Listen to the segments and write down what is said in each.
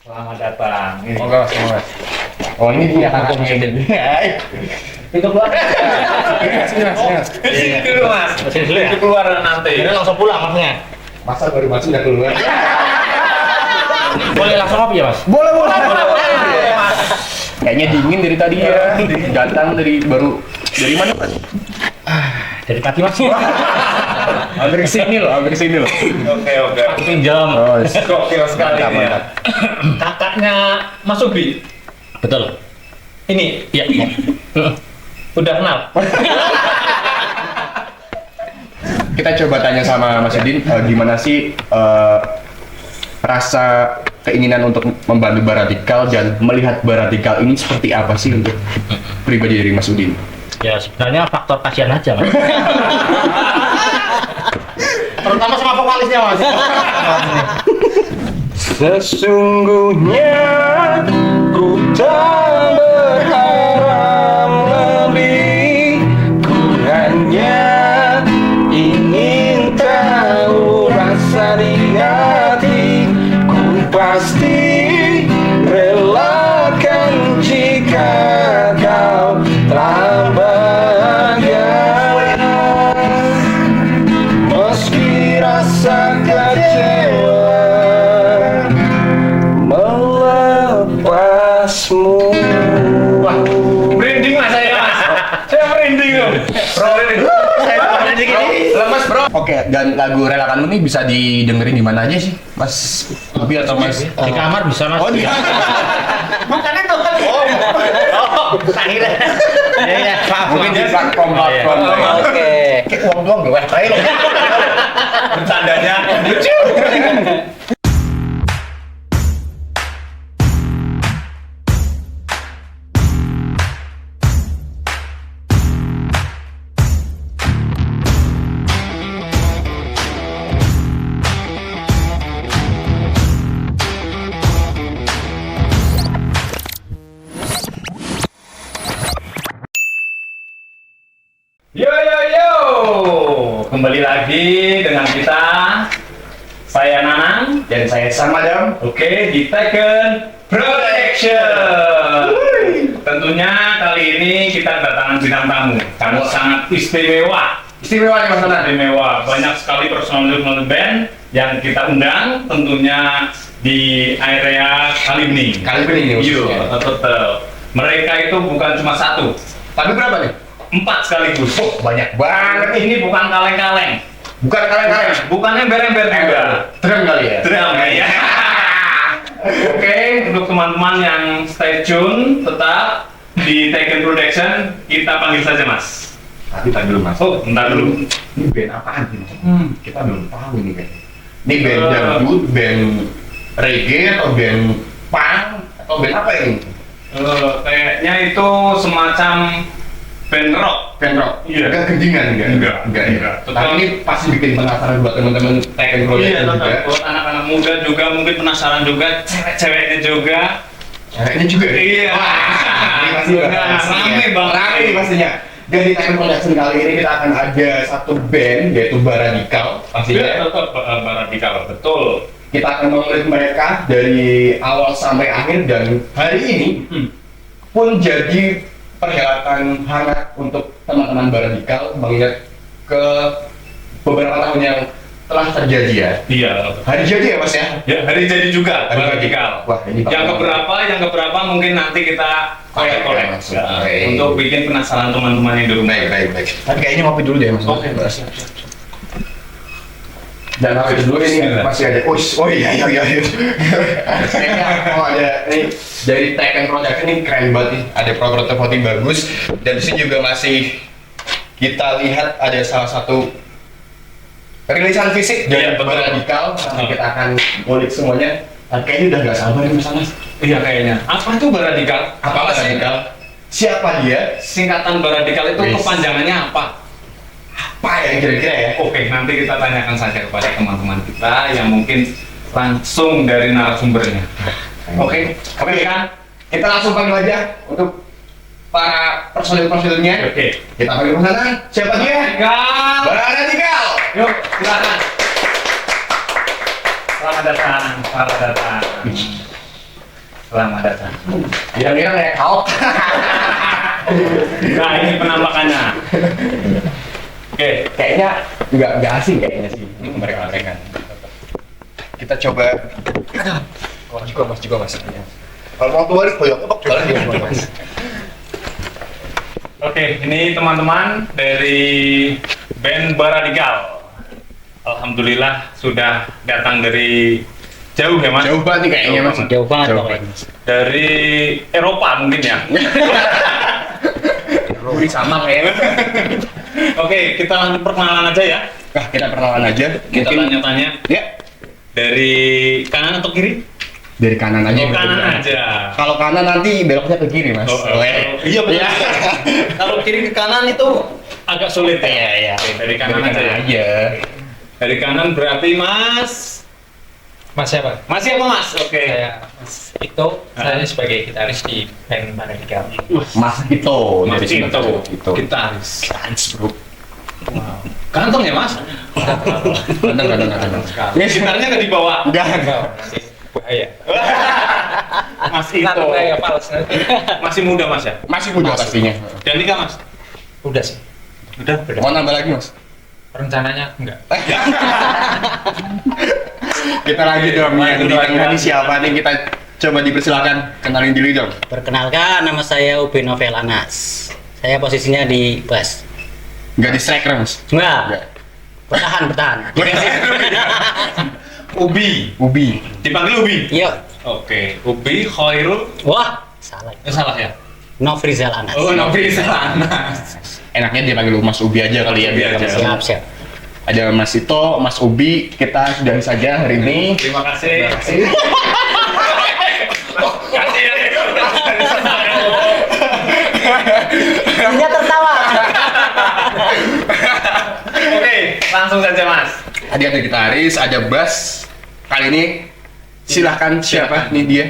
Selamat datang. Ini. Oh, enggak, Mas. Oh, ini dia kangkung ini. Itu keluar. Sini dulu, Mas. Sini dulu ya. Itu keluar nanti. Ini langsung pulang maksudnya. Masa baru masuk udah keluar? Boleh langsung kopi ya, Mas? Boleh. Mas. Kayaknya dingin dari tadi ya. Datang dari mana, Mas? Dari pagi, Mas. Hampir kesini loh. Oke. Aku pinjam. Oh, Gokil sekali mantap, ini ya. mantap. Kakaknya Mas Ubi. Betul. Ini Iya. udah kenal. Kita coba tanya sama Mas Udin, gimana sih rasa keinginan untuk membantu Baradikal dan melihat Baradikal ini seperti apa sih untuk pribadi dari Mas Udin? Ya sebenarnya faktor kasihan aja, Mas. Terutama sama vokalisnya, Mas. Sesungguhnya ku tak berharap lebih, ku hanya ingin tahu rasa di hati, ku pasti relakan jika kau telah bahagia, meski rasa kecewa melepasmu. Wah, merinding Mas saya, Mas. Saya merinding loh. Bro, saya merinding ini. Lemes bro. Oke, dan lagu Relakanmu ini bisa didengerin di mana aja sih, Mas Ubi atau Mas? Di kamar bisa, Mas. Oh, di Bukan itu kan. Akhirnya. Iya. mungkin di platform. Oke. Kayak uang doang gue WFH loh. Bercandanya lucu. Yo, kembali lagi dengan kita. Saya Nanang Dan saya Samadam. Oke, di Tekken Production. Tentunya kali ini kita kedatangan bintang tamu. Tamu sangat istimewa. Istimewa nih Mas Nanang. Istimewa. Banyak sekali personil band yang kita undang tentunya di area Kalimni. Kalimni ini khususnya. Iya, betul. Mereka itu bukan cuma satu, Tapi berapa nih? 4 sekaligus. Oh, banyak banget nih. Ini bukan kaleng-kaleng. Bukan kaleng-kaleng. Bukan ember-ember juga. Drum kali ya? Drum ya. Oke, untuk teman-teman yang stay tune tetap di Tekken Production, kita panggil saja Mas. Tapi tadi dulu Mas. Oh, bentar dulu. Ini band apaan sih? Kita belum tahu ini band. Ini band dangdut, band reggae, atau band punk, atau band apa ini? Kayaknya itu semacam band rock. Band rock? Iya. Enggak genjingan, enggak? Enggak. Ya? Tapi ini pasti bikin penasaran buat teman-teman Tekken Iya, Production juga. tetap buat anak-anak muda juga mungkin penasaran juga, cewek-ceweknya juga. Caranya juga. Iya. Ini pasti Juga rame banget. Rame nih pastinya. Dan di Tekken Production kali ini kita akan ada satu band, yaitu Baradikal. Iya, Pastinya. tetap Baradikal, betul. Kita akan mengulik mereka dari awal sampai akhir, dan hari ini pun jadi perhelatan hangat untuk teman-teman Baradikal mengingat ke beberapa tahun yang telah terjadi ya. Iya. Hari jadi ya Mas ya? Ya, hari jadi juga Hari Baradikal. jadi. Wah, ini yang bakal- keberapa mungkin nanti kita kolek-kolek langsung. ya, Oke. untuk bikin penasaran teman-teman yang di rumah. Baik. Tapi kayaknya ngopi dulu deh Mas. Oke, siap. Dan habis dulu ini Bismillah. masih ada. Oh iya. Kayaknya ada nih dari Tekken Production ini keren banget nih. Ada prototipe voting bagus, dan di sini juga masih kita lihat ada salah satu rilisan fisik Iya, dari betul. Baradikal. Nanti kita akan ngulik semuanya. Tapi kayaknya udah nggak sabar nih Mas. Iya kayaknya. Apa itu Baradikal? Apa Baradikal? Siapa dia? Singkatan Baradikal itu Yes. kepanjangannya apa? Apa ya kira-kira ya? Oke, nanti kita tanyakan saja kepada teman-teman kita yang mungkin langsung dari narasumbernya. Oke kan? Kita langsung panggil aja untuk para personil-personilnya. Oke. Kita panggil ke sana. Siapa dia? Baradikal. Baradikal. Yuk, silakan. Selamat datang. Selamat datang. Kira-kira kayak kau. Nah, ini penampakannya. Oke. Kayaknya nggak asing kayaknya sih mereka. Kita coba. Mas juga mas. Kalau mau keluar koyok mas. Oke, ini teman-teman dari band Baradikal. Alhamdulillah sudah datang dari jauh ya mas? Jauh banget nih kayaknya mas. Jauh banget Jauh pokoknya. Dari Eropa mungkin ya? Ini sama kayaknya. Oke, kita langsung perkenalan aja ya. Nah, kita perkenalan aja. Kita tanya-tanya Ya, dari kanan atau kiri? dari kanan aja. Oh, kanan aja. Kalau kanan nanti beloknya ke kiri mas. Iya betul. Ya. Kalau kiri ke kanan itu agak sulit ya. Iya. Oke, dari kanan aja ya. Dari kanan berarti Mas. Mas siapa? Mas siapa Mas? Oke. Saya Mas Ito. Saya sebagai gitaris di band Baradikal. Mas itu. Mas dari Cito. Cito. Gitaris. Gitaris bro. Kantong ya Mas? Kadang. Ya, gitarnya nggak dibawa. Enggak. Nanti bahaya. Mas Ito. Nanti bahaya fals nanti. Masih muda Mas ya? Masih muda pastinya. Dan nikah Mas? Udah sih. Udah. Mau nambah lagi mas? Rencananya enggak. Kita lanjut dong. Yang di tengah ini siapa nih? Kita coba dipersilakan kenalin diri dong. Perkenalkan, nama saya Ubi Novel Anas. Saya posisinya di bass. Enggak di striker mas? Enggak. Bertahan. Ubi. Ubi. Dipanggil Ubi? Yuk. Oke. Ubi, Khairul. Wah, salah. Salah ya? Nofrizal Anas. Oh, Nobri salah. Enaknya dia panggil Mas Ubi aja kali ya. Ubi biar aja. sama-sama. Siap. Ada Mas Ito, Mas Ubi, kita sudahi saja hari ini. Terima kasih. Dia tertawa. Oke, langsung saja Mas. Tadi ada gitaris, ada bass. Kali ini silahkan siapa nih dia?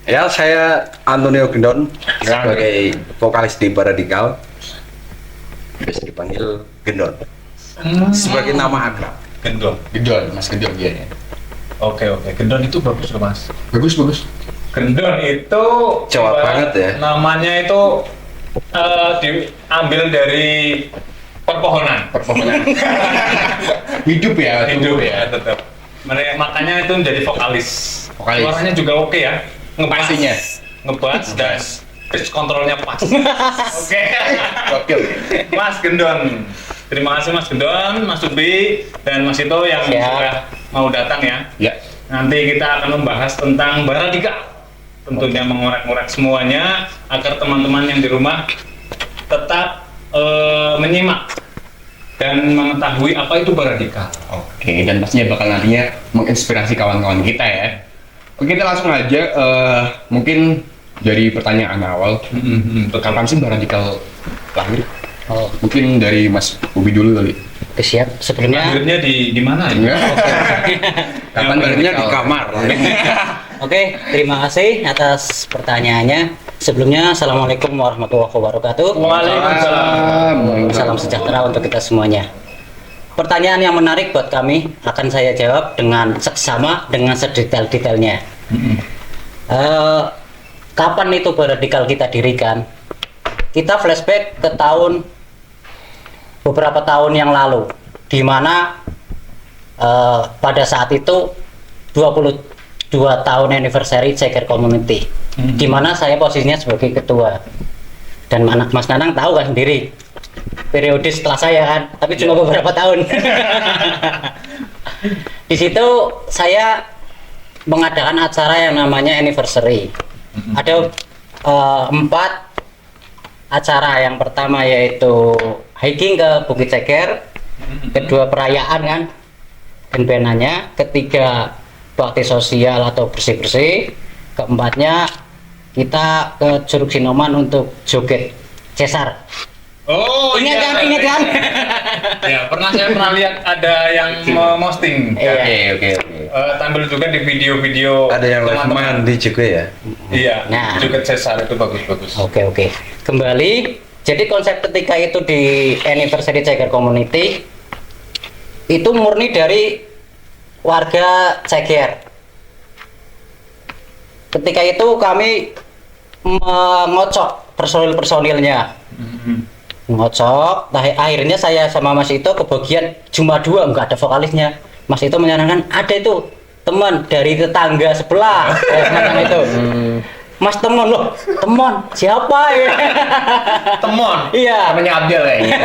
Ya, saya Antonio Gendon sebagai vokalis di Baradikal. Biasa dipanggil Gendon. Sebagai nama akrab. Gendon. Gedon, Mas Gedon dia. Oke. Gendon itu bagus loh Mas. Bagus. Gendon itu Jawa banget ya. Namanya itu diambil dari perpohonan. Hidup ya, Hidup tumbuh ya tetap. Mereka makanya itu menjadi vokalis. Vokalis. Suaranya juga oke ya. Ngebass. Pastinya. Ngebass dan pitch controlnya pas. Oke. Oke. Mas Gendon. Terima kasih Mas Gendon, Mas Ubi, dan Mas Ito yang Siap. sudah mau datang ya. Ya. Nanti kita akan membahas tentang Baradikal. Tentunya mengorek-ngorek semuanya agar teman-teman yang di rumah tetap menyimak dan mengetahui apa itu Baradikal. Oke, dan pastinya bakal nantinya menginspirasi kawan-kawan kita ya. Oke, kita langsung aja. Mungkin dari pertanyaan awal, kapan sih Baradikal lahir? Oh, Mungkin dari Mas Ubi dulu kali. oke, siap. Sebelumnya Lahirnya di mana ya? Kapan Lahirnya di Baradikal? kamar. Oke, terima kasih atas pertanyaannya. Sebelumnya, Assalamualaikum warahmatullahi wabarakatuh. Waalaikumsalam. Salam sejahtera untuk kita semuanya. Pertanyaan yang menarik buat kami akan saya jawab dengan seksama, dengan sedetail-detailnya. Kapan itu Baradikal kita dirikan? Kita flashback ke beberapa tahun yang lalu, di mana pada saat itu 22 tahun anniversary Ceker Community, di mana saya posisinya sebagai ketua. Dan Mas Nanang tahu kan sendiri periode setelah saya kan, tapi cuma beberapa tahun. Di situ saya mengadakan acara yang namanya anniversary. Ada 4 acara. Yang pertama yaitu hiking ke Bukit Ceker, kedua perayaan kan ben-benannya, ketiga bakti sosial atau bersih-bersih, keempatnya kita ke Curug Sinoman untuk joget cesar. Oh, Ingat kan? Ya, saya pernah lihat ada yang memosting. Iya. Oke. Tampil juga di video-video Ada yang live teman-teman. mandi juga ya. Iya, Nah. juga Cesar itu bagus-bagus. Oke. Kembali, jadi konsep ketika itu di anniversary Ceker Community itu murni dari warga Ceker. ketika itu kami mengocok personilnya, ngocok. Akhirnya saya sama Mas Ito kebagian cuma 2, nggak ada vokalisnya. Mas Ito menyarankan ada itu teman dari tetangga sebelah, semacam itu. Mas teman loh, teman siapa ya? Temon. Iya. Namanya Abdel kayaknya.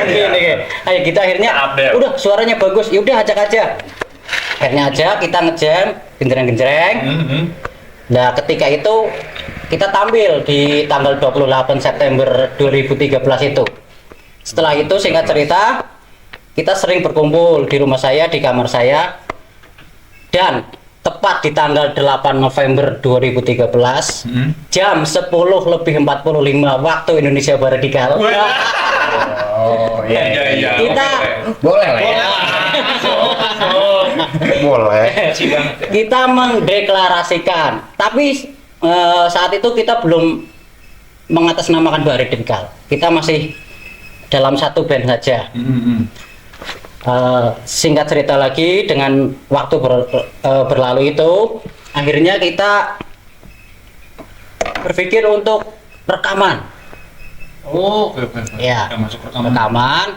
Begini, ayo kita akhirnya, Abdel. udah suaranya bagus, yaudah ajak aja. Akhirnya aja kita ngejam, genjreng-genjreng. Nah ketika itu kita tampil di tanggal 28 September 2013 itu. Setelah itu singkat cerita, kita sering berkumpul di rumah saya, di kamar saya. Dan tepat di tanggal 8 November 2013 jam 10:45 waktu Indonesia Barat Dikal. Oh iya. Kita Boleh lah ya. Boleh. kita mendeklarasikan, tapi saat itu kita belum mengatasnamakan Barat Dikal. Kita masih dalam satu band saja. Singkat cerita lagi, dengan waktu berlalu itu akhirnya kita berpikir untuk rekaman. Oh, oke. Ya, Udah masuk rekaman. rekaman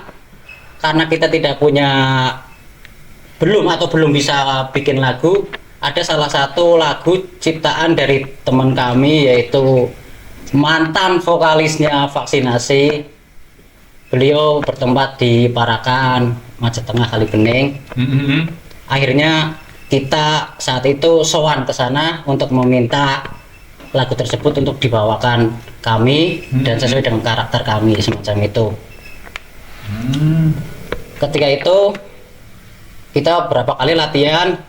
karena kita tidak punya, belum bisa bikin lagu. Ada salah satu lagu ciptaan dari teman kami, yaitu mantan vokalisnya Vaksinasi. Beliau bertempat di Parakan, Macet Tengah, Kali Bening. Akhirnya kita saat itu sowan ke sana untuk meminta lagu tersebut untuk dibawakan kami dan sesuai dengan karakter kami, semacam itu. Ketika itu kita berapa kali latihan,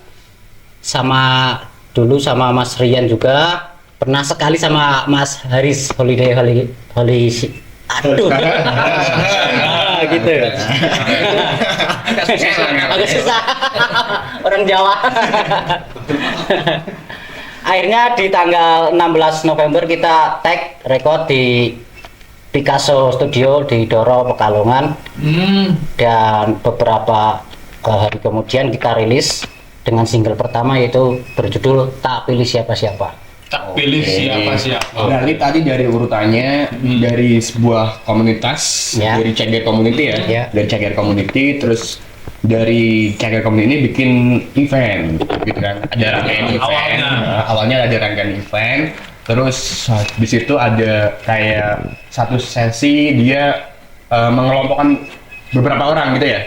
dulu sama Mas Rian juga, pernah sekali sama Mas Haris Holiday. Aduh. Gitu. Agak susah. Orang Jawa. Akhirnya di tanggal 16 November kita tag record di Picasso Studio di Doro, Pekalongan. Dan beberapa hari kemudian kita rilis dengan single pertama, yaitu berjudul Tak Pilih Siapa-Siapa. Tak pilih siapa-siapa. Berarti tadi dari urutannya dari sebuah komunitas, Ya. dari Ceger Community ya, Ya. dari Ceger Community, terus dari Ceger Community ini bikin event, gitu kan? Ada rangkaian event. Awalnya. Awalnya ada rangkaian event, terus di situ ada kayak satu sesi dia mengelompokkan beberapa orang gitu ya.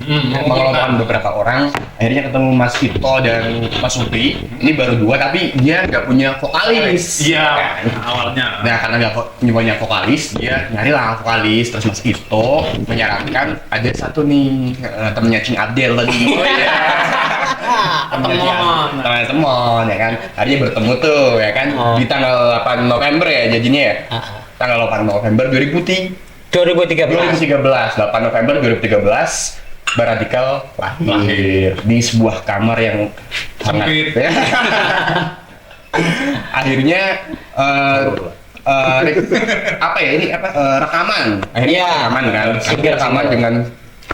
Mengelompokkan beberapa orang, akhirnya ketemu Mas Ito dan Mas Upi. Ini baru 2 tapi dia nggak punya vokalis. Iya, Kan? awalnya. Nah karena nggak punya vokalis, dia nyarilah vokalis. Terus Mas Ito menyarankan ada satu nih temennya Cing Abdel tadi. Oh iya. Teman ya kan. Akhirnya bertemu tuh ya kan di tanggal 8 November ya jadinya ya. Tanggal 8 November 2013. 2013. 8 November 2013 Baradikal lahir di sebuah kamar yang Sempit. akhirnya apa ya ini rekaman. Akhirnya Iya. rekaman kan. Single. Rekaman dengan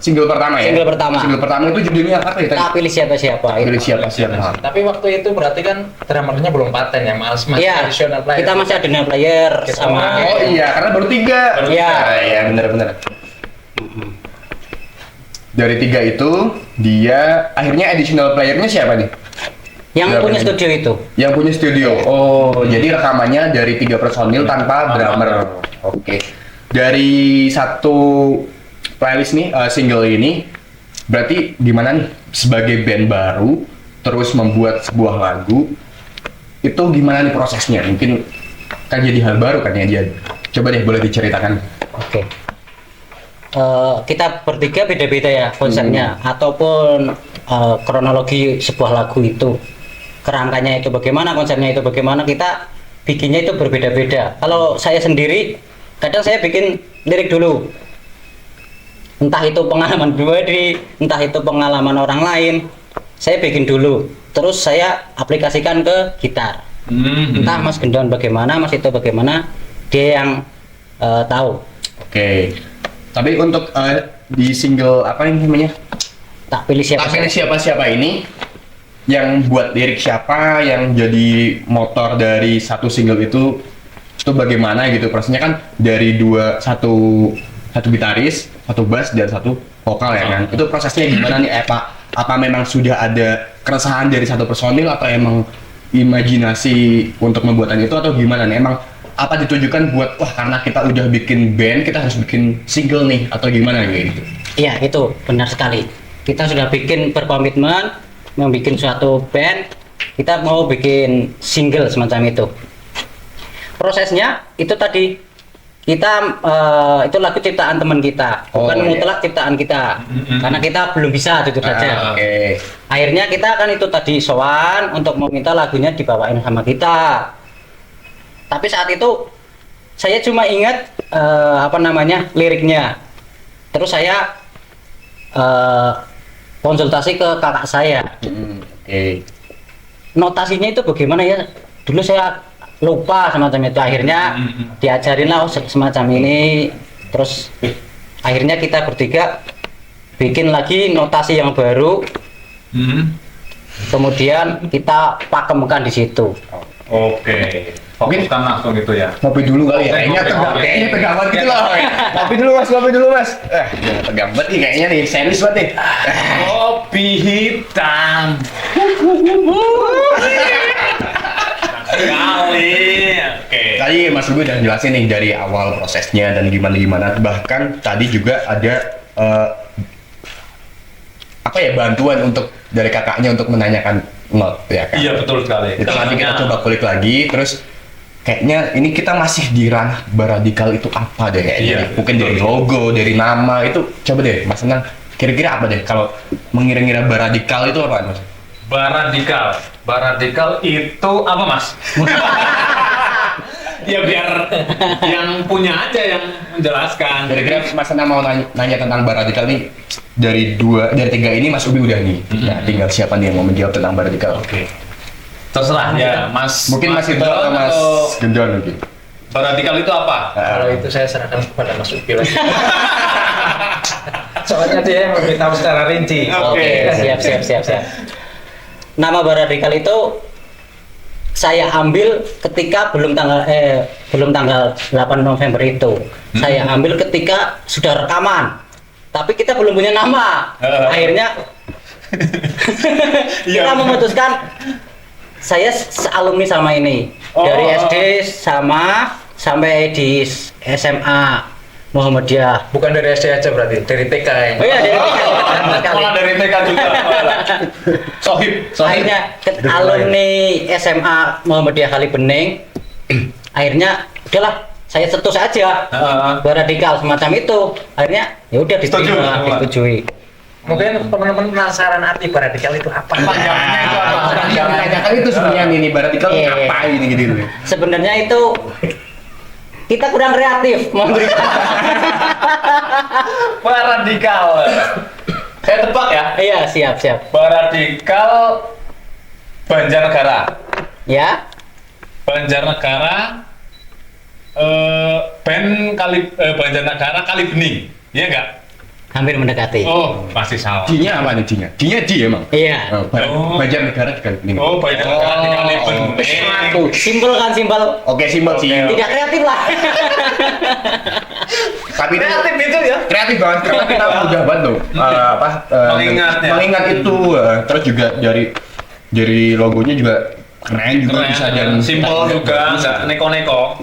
single pertama ya. Single pertama. Single pertama itu judulnya apa ya tadi? Tak Pilih Siapa-Siapa. Pilih siapa-siapa. Tapi waktu itu berarti kan drummernya belum paten ya, masih Iya, tradisional player. kita masih ada player Kita sama. Oh iya, karena baru 3. Iya. Iya, benar-benar. Dari 3 itu, dia akhirnya additional playernya siapa nih? Yang Berapa punya nih? studio itu. Yang punya studio. Oh, jadi rekamannya dari 3 personil tanpa drummer. Oke. Dari satu playlist nih, single ini, berarti gimana nih? Sebagai band baru, terus membuat sebuah lagu, itu gimana nih prosesnya? Mungkin kan jadi hal baru kan ya dia. Coba deh boleh diceritakan. Oke. Kita bertiga beda-beda ya konsepnya, ataupun kronologi sebuah lagu itu, kerangkanya itu bagaimana, konsepnya itu bagaimana, kita bikinnya itu berbeda-beda. Kalau saya sendiri, kadang saya bikin lirik dulu, entah itu pengalaman pribadi, entah itu pengalaman orang lain, saya bikin dulu, terus saya aplikasikan ke gitar. Entah Mas Gendon bagaimana, Mas Ito bagaimana, dia yang tahu. Oke. Tapi untuk di single apa ini namanya? Tak Pilih Tak Pilih Siapa-Siapa. Siapa-Siapa ini yang buat lirik siapa, yang jadi motor dari satu single itu bagaimana gitu. Prosesnya kan dari satu gitaris, satu bass dan satu vokal ya kan. Itu prosesnya gimana nih? Apa memang sudah ada keresahan dari satu personil atau emang imajinasi untuk pembuatan itu atau gimana nih? Emang apa ditujukan buat wah karena kita udah bikin band kita harus bikin single nih atau gimana gitu? Iya, itu benar sekali. Kita sudah bikin berkomitmen membuat suatu band, kita mau bikin single semacam itu. Prosesnya itu tadi kita itu lagu ciptaan teman kita, bukan iya. mutlak ciptaan kita, karena kita belum bisa jujur saja. Oke. Akhirnya kita kan itu tadi sowan untuk meminta lagunya dibawain sama kita. Tapi saat itu saya cuma ingat liriknya. Terus saya konsultasi ke kakak saya. Oke. Notasinya itu bagaimana ya? Dulu saya lupa semacam itu. Akhirnya diajarin lah semacam ini. Terus akhirnya kita bertiga bikin lagi notasi yang baru. Kemudian kita pakemkan di situ. Oke. Fokuskan langsung itu ya. Ngopi dulu kali ya. Kayaknya tegang banget gitu lah. Ngopi dulu mas. Jangan tegang banget nih kayaknya nih. Serius banget nih. Kopi hitam. Sekali. Oke. Tadi Mas Ruby udah jelasin nih dari awal prosesnya dan gimana. Bahkan tadi juga ada bantuan untuk dari kakaknya untuk menanyakan not ya kan. Iya betul sekali. Itu nanti kita coba kulik lagi terus kayaknya ini kita masih di ranah Baradikal itu apa deh kayaknya. Iya, Mungkin dari logo, dari nama itu coba deh Mas Senang kira-kira apa deh kalau mengira-ngira Baradikal itu apa Mas? Baradikal itu apa Mas? Ya biar yang punya aja yang menjelaskan. Kira-kira Mas Senang mau nanya tentang Baradikal nih dari tiga ini Mas Ubi udah nih. Nah, tinggal siapa nih yang mau menjawab tentang Baradikal? Oke. Terserah ya Mas. Mungkin Mas Ito atau Mas Gendon mungkin. Baradikal itu apa? Kalau itu saya serahkan kepada Mas Upi lagi. Soalnya dia yang memberitahu secara rinci. Oke. Siap. Nama Baradikal itu saya ambil ketika belum tanggal 8 November itu. Saya ambil ketika sudah rekaman. Tapi kita belum punya nama. Akhirnya kita memutuskan saya sealumni sama ini. Dari SD sampai di SMA Muhammadiyah. Bukan dari SD aja berarti, dari TK ya. Oh iya, dari TK. Malah dari TK juga. Sohib. Akhirnya alumni SMA Muhammadiyah Kali Bening. Akhirnya udahlah saya setus aja Baradikal semacam itu. Akhirnya ya udah disetujui. Mungkin teman-teman penasaran arti Baradikal itu apa? Panjangnya itu apa? Yang menanyakan itu sebenarnya ini Baradikal Iya. apa ini gitu. Sebenarnya itu kita kurang kreatif memberikan. Baradikal. Saya tebak ya. Iya, siap. Baradikal Banjarnegara. Ya. Banjarnegara band Banjarnegara Kali Bening. Iya enggak? Hampir mendekati. Oh, pasti salah. D-nya apa nih D-nya? D-nya D emang? Iya. Banjarnegara di Kali Bening. Oh, Banjarnegara di Kali Bening. Simpel kan, simpel. Oke, simbol sih. Tidak kreatif lah. Tapi itu Kreatif itu ya. kreatif banget karena kita mudah banget tuh Mengingatnya. mengingat itu terus juga dari logonya juga keren juga bisa dan simpel juga, nggak neko-neko.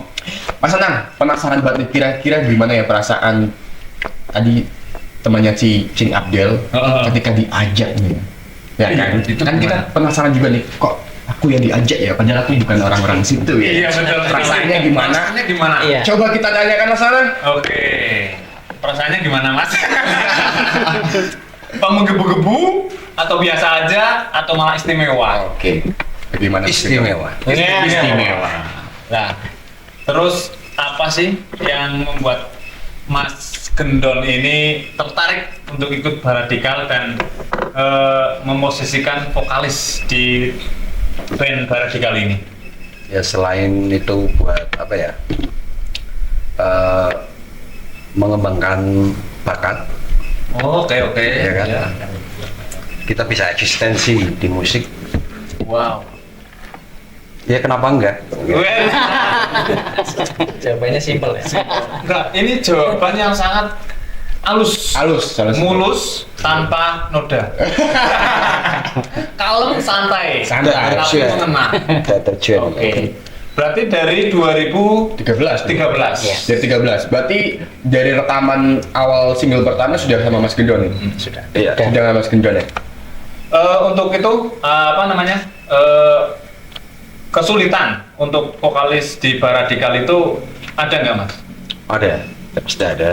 Mas Anang, penasaran banget nih, kira-kira gimana ya perasaan tadi temannya si Cing Abdel ketika diajak nih ya kan? Itu Kan kita penasaran juga nih, kok aku yang diajak ya, padahal aku bukan orang-orang situ ya. Iya betul. Perasaannya gimana? Perasaannya gimana? Iya. Coba kita tanyakan Mas Anang. Oke. Perasaannya gimana Mas? Apa menggebu-gebu atau biasa aja atau malah istimewa? Oke. Bagaimana? Istimewa. Istimewa. Nah, terus apa sih yang membuat Mas Gendon ini tertarik untuk ikut Baradikal dan memposisikan vokalis di band Baradikal ini? Ya selain itu buat apa ya? Mengembangkan bakat, Oke. ya kan? Kita bisa eksistensi di musik Wow. Ya kenapa enggak? Well, Jawabannya simpel ya. enggak, ini jawaban yang sangat halus, mulus, tanpa noda. Kalem, santai, Santai. tapi mengena. Deterjen. Oke. Berarti dari 2013. 13. Iya. Dari 13. Berarti dari rekaman awal single pertama sudah sama Mas Gendon nih? Sudah. Iya. Sudah sama Mas Gendon ya? Untuk itu apa namanya kesulitan untuk vokalis di Baradikal itu ada nggak Mas? Ada. Pasti ada.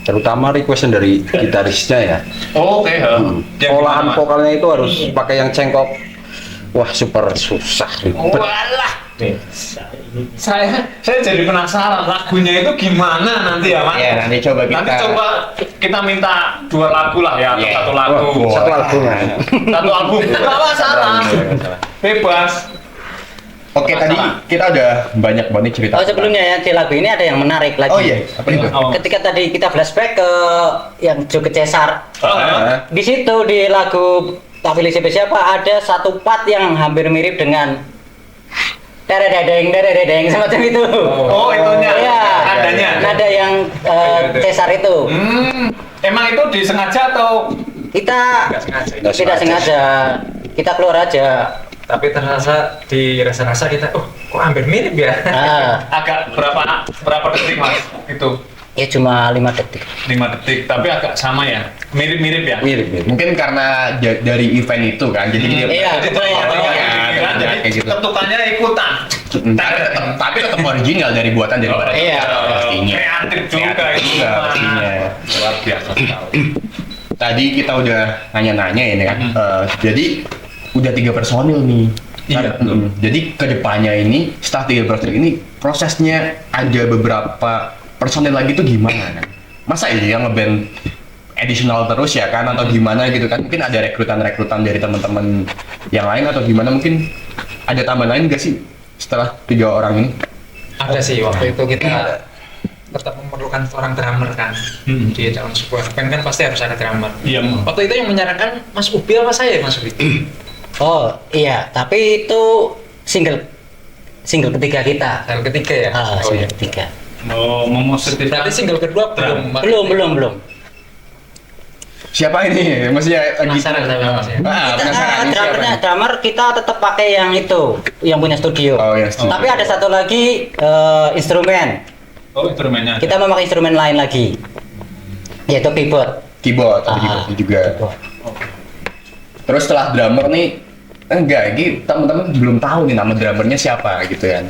Terutama requestan dari gitarisnya ya. Oh, oke. Yang Olahan gimana, Mas? vokalnya itu harus pakai yang cengkok. Wah, super susah, ribet. Walah. Saya jadi penasaran lagunya itu gimana nanti ya Mas? Iya, nanti coba kita. Nanti coba kita minta 2 lagu lah ya, atau Iya. 1 lagu. Wah, Satu album ya. 1 album. Nggak masalah. Bebas. Oke, tadi kita udah banyak banget cerita. Oh sebelumnya ya di lagu ini ada yang menarik lagi. Oh iya, apa itu? Oh. Ketika tadi kita flashback ke yang Joget Cesar, Ah, di situ di lagu Tak Pilih Siapa ada satu part yang hampir mirip dengan dedeng semacam itu. Oh, itunya. Iya. Nadanya. Nada yang Cesar itu. Emang itu disengaja atau Kita Nggak sengaja. tidak sengaja. Kita keluar aja. Tapi terasa di rasa-rasa kita, kok hampir mirip ya. Ah, agak berapa detik Mas? Itu ya cuma 5 detik. 5 detik, tapi agak sama ya. Mirip-mirip ya. Mirip. Mungkin karena dari event itu kan, jadi dia Iya, Jadi betul. kan, jadi kayak gitu. ketukannya ikutan. Tapi tetap original dari buatan dari Barat. Iya. Pastinya. Kreatif juga itu. Juga, pastinya. Luar biasa sekali. Tadi kita udah nanya-nanya ini kan. Jadi udah 3 personil nih. Iya, Jadi kedepannya ini setelah 3 personil ini prosesnya ada beberapa personil lagi tuh gimana kan? Masa iya ngeband additional terus ya kan atau gimana gitu kan? Mungkin ada rekrutan dari teman-teman yang lain atau gimana? Mungkin ada tambahan lain nggak sih setelah 3 orang ini? Ada sih, waktu itu kita tetap memerlukan seorang drummer kan. Di dalam sebuah band kan pasti harus ada drummer. Iya. Waktu itu yang menyarankan Mas Ubi apa saya Mas Ubi? Oh iya, tapi itu single ketiga kita. Single ketiga ya? Ah, Oh single iya. ketiga. Mau mempositifkan. Berarti single kedua belum? Mas? Belum. Siapa ini? Maksudnya lagi Penasaran saya Mas ya. penasaran ini siapa Drummernya, nih? drummer kita tetap pakai yang itu, yang punya studio. Oh, yang studio. Tapi ada satu lagi instrumen. Oh, instrumennya. ada. Kita memakai instrumen lain lagi, yaitu keyboard. Keyboard, ada Ah, keyboardnya juga. keyboard. Terus setelah drummer nih, enggak, ini teman-teman belum tahu nih nama drummernya siapa gitu kan.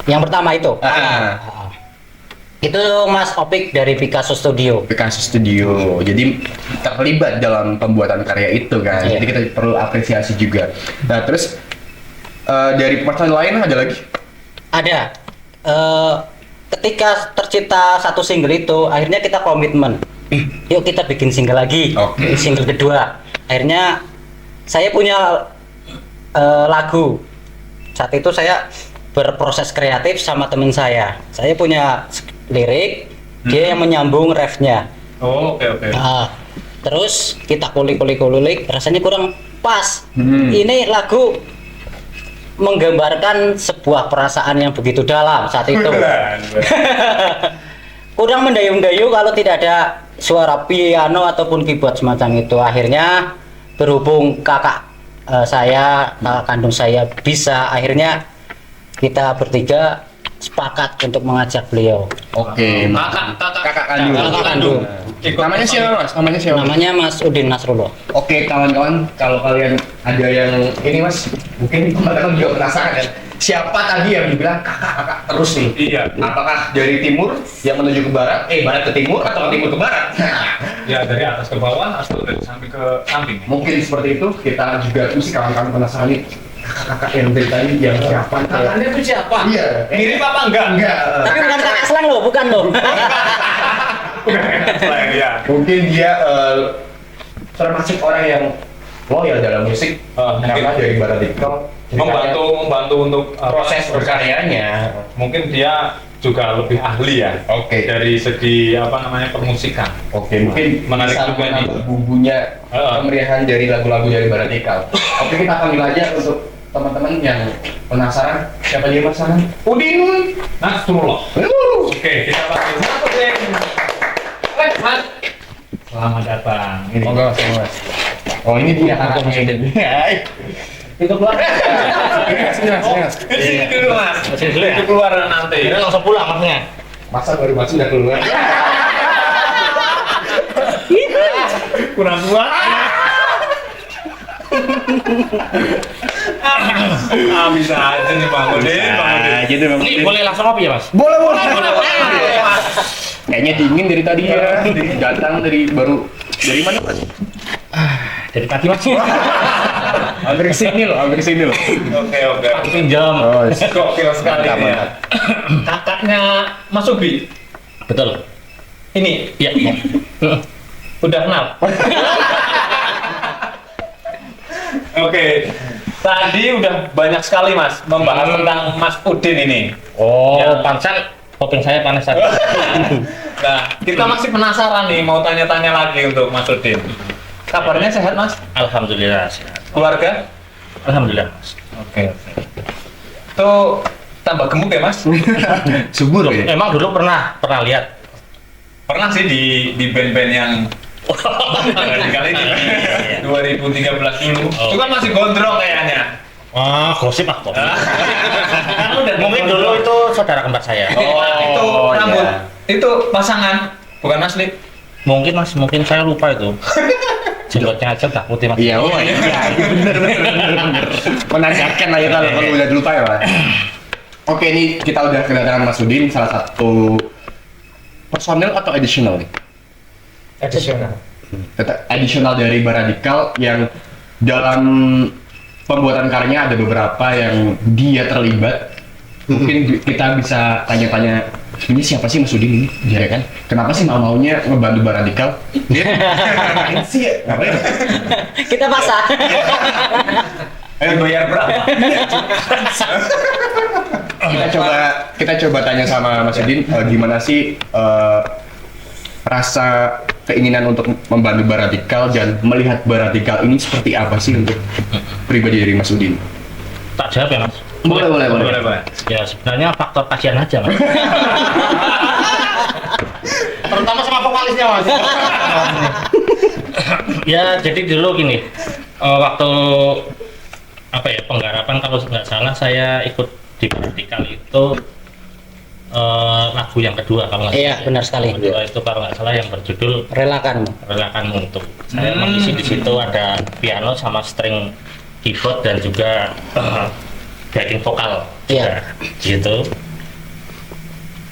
Yang pertama itu. Ah. Itu Mas Opik dari Picasso Studio. Picasso Studio, jadi terlibat dalam pembuatan karya itu kan, Iya. jadi kita perlu apresiasi juga. Nah terus dari personil lain ada lagi? Ada. Ketika tercipta satu single itu, akhirnya kita komitmen. Yuk kita bikin single lagi. Oke. Single kedua. Akhirnya saya punya lagu. Saat itu saya berproses kreatif sama teman saya. Saya punya lirik, dia yang menyambung refnya. Oh, oke. Nah, terus kita kulik, rasanya kurang pas. Ini lagu menggambarkan sebuah perasaan yang begitu dalam saat itu. Kurang mendayu-dayu kalau tidak ada suara piano ataupun keyboard semacam itu. Akhirnya berhubung kakak kandung saya bisa, akhirnya kita bertiga sepakat untuk mengajak beliau. Oke. Kakak kandung. Kakak kandung. Namanya siapa mas? Namanya siapa? Namanya Mas Udin Nasrullah. Oke kawan-kawan, kalau kalian ada yang ini mas, mungkin teman-teman juga penasaran kan? Siapa tadi yang dibilang kakak terus nih? Iya. Apakah dari timur yang menuju ke barat, barat ke timur atau ke timur ke barat? Ya dari atas ke bawah atau dari samping ke samping. Mungkin seperti itu. Kita juga mesti kawan-kawan penasaran nih kakak yang dari tadi yang siapa? Kakaknya itu siapa? Iya. Mirip apa enggak? Enggak. Tapi bukan kakak selang loh, bukan loh. Ya. Mungkin dia termasuk orang yang loyal dalam musik. Karena Mungkin dari Baradikal membantu untuk proses berkaryanya. mungkin dia juga lebih ahli ya. Oke. Dari segi apa namanya permusikan. Oke, mungkin Menarik bisa juga nih. menambah bumbunya kemeriahan dari lagu-lagu dari Baradikal. Oke, kita panggil aja untuk teman-teman yang penasaran siapa dia Mas sana? Udin. Nasrullah. Oke, kita panggil Mas Udin. Mas. Selamat datang. Ini. Monggo, Mas. Oh, ini dia anaknya Udin. Itu keluar. Di sini dulu Mas. Sini dulu ya? Itu keluar nanti. Ini langsung pulang maksudnya. Masa baru masuk udah keluar? Kurang tua. Bisa aja nih Bang Udin. Bang Udin. Gitu Bang. Ini boleh langsung kopi ya, Mas? Boleh. Kayaknya dingin dari tadi ya. Datang dari dari mana Mas? Dari pagi, Mas. Hampir sini loh. Oke. Aku pinjam. Oh, Gokil sekali Mantap, ini ya. Kakaknya Mas Ubi. Betul. Ini Iya. udah kenal. Oke. Tadi udah banyak sekali Mas membahas tentang Mas Udin ini. Oh, Ya. pantesan kuping saya panas tadi. Nah, kita masih penasaran nih mau tanya-tanya lagi untuk Mas Udin. Kabarnya sehat Mas? Alhamdulillah sehat. Keluarga? Alhamdulillah, Mas. Oke. Tuh tambah gemuk ya Mas? Subur ya. Emang dulu pernah lihat. Pernah sih di band-band yang kali ini 2013 dulu. Oh. Itu kan masih gondrong kayaknya. Wah, gosip ah kok. Kan udah Mungkin dulu itu saudara kembar saya. itu rambut. iya. Itu pasangan, bukan asli. Mungkin Mas, mungkin saya lupa itu. Jenggotnya aja udah putih Mas. Iya, oh iya, bener. Menanyakan lah ya kalau udah lupa ya Pak. Oke, ini kita udah kedatangan Mas Udin, salah satu personel atau additional nih? Additional. Additional dari Baradikal yang dalam pembuatan karyanya ada beberapa yang dia terlibat. Mungkin kita bisa tanya-tanya, ini siapa sih Mas Udin ini? Ya kan? Kenapa sih mau-maunya ngebantu Baradikal? Ngapain sih ya? Ngapain? Kita pasang. Ayo bayar berapa? kita coba tanya sama Mas Udin, gimana sih rasa keinginan untuk membantu Baradikal dan melihat Baradikal ini seperti apa sih untuk pribadi dari Mas Udin? Tak jawab ya Mas. Boleh. Pak. Ya sebenarnya faktor kasihan aja Mas. Terutama sama vokalisnya Mas. Ya jadi dulu gini, waktu apa ya penggarapan kalau nggak salah saya ikut di Baradikal itu lagu yang kedua kalau nggak salah. Iya, benar sekali. Kedua itu kalau nggak salah yang berjudul Relakanmu. Relakanmu untuk saya mengisi di situ ada piano sama string keyboard dan juga backing vokal Iya. gitu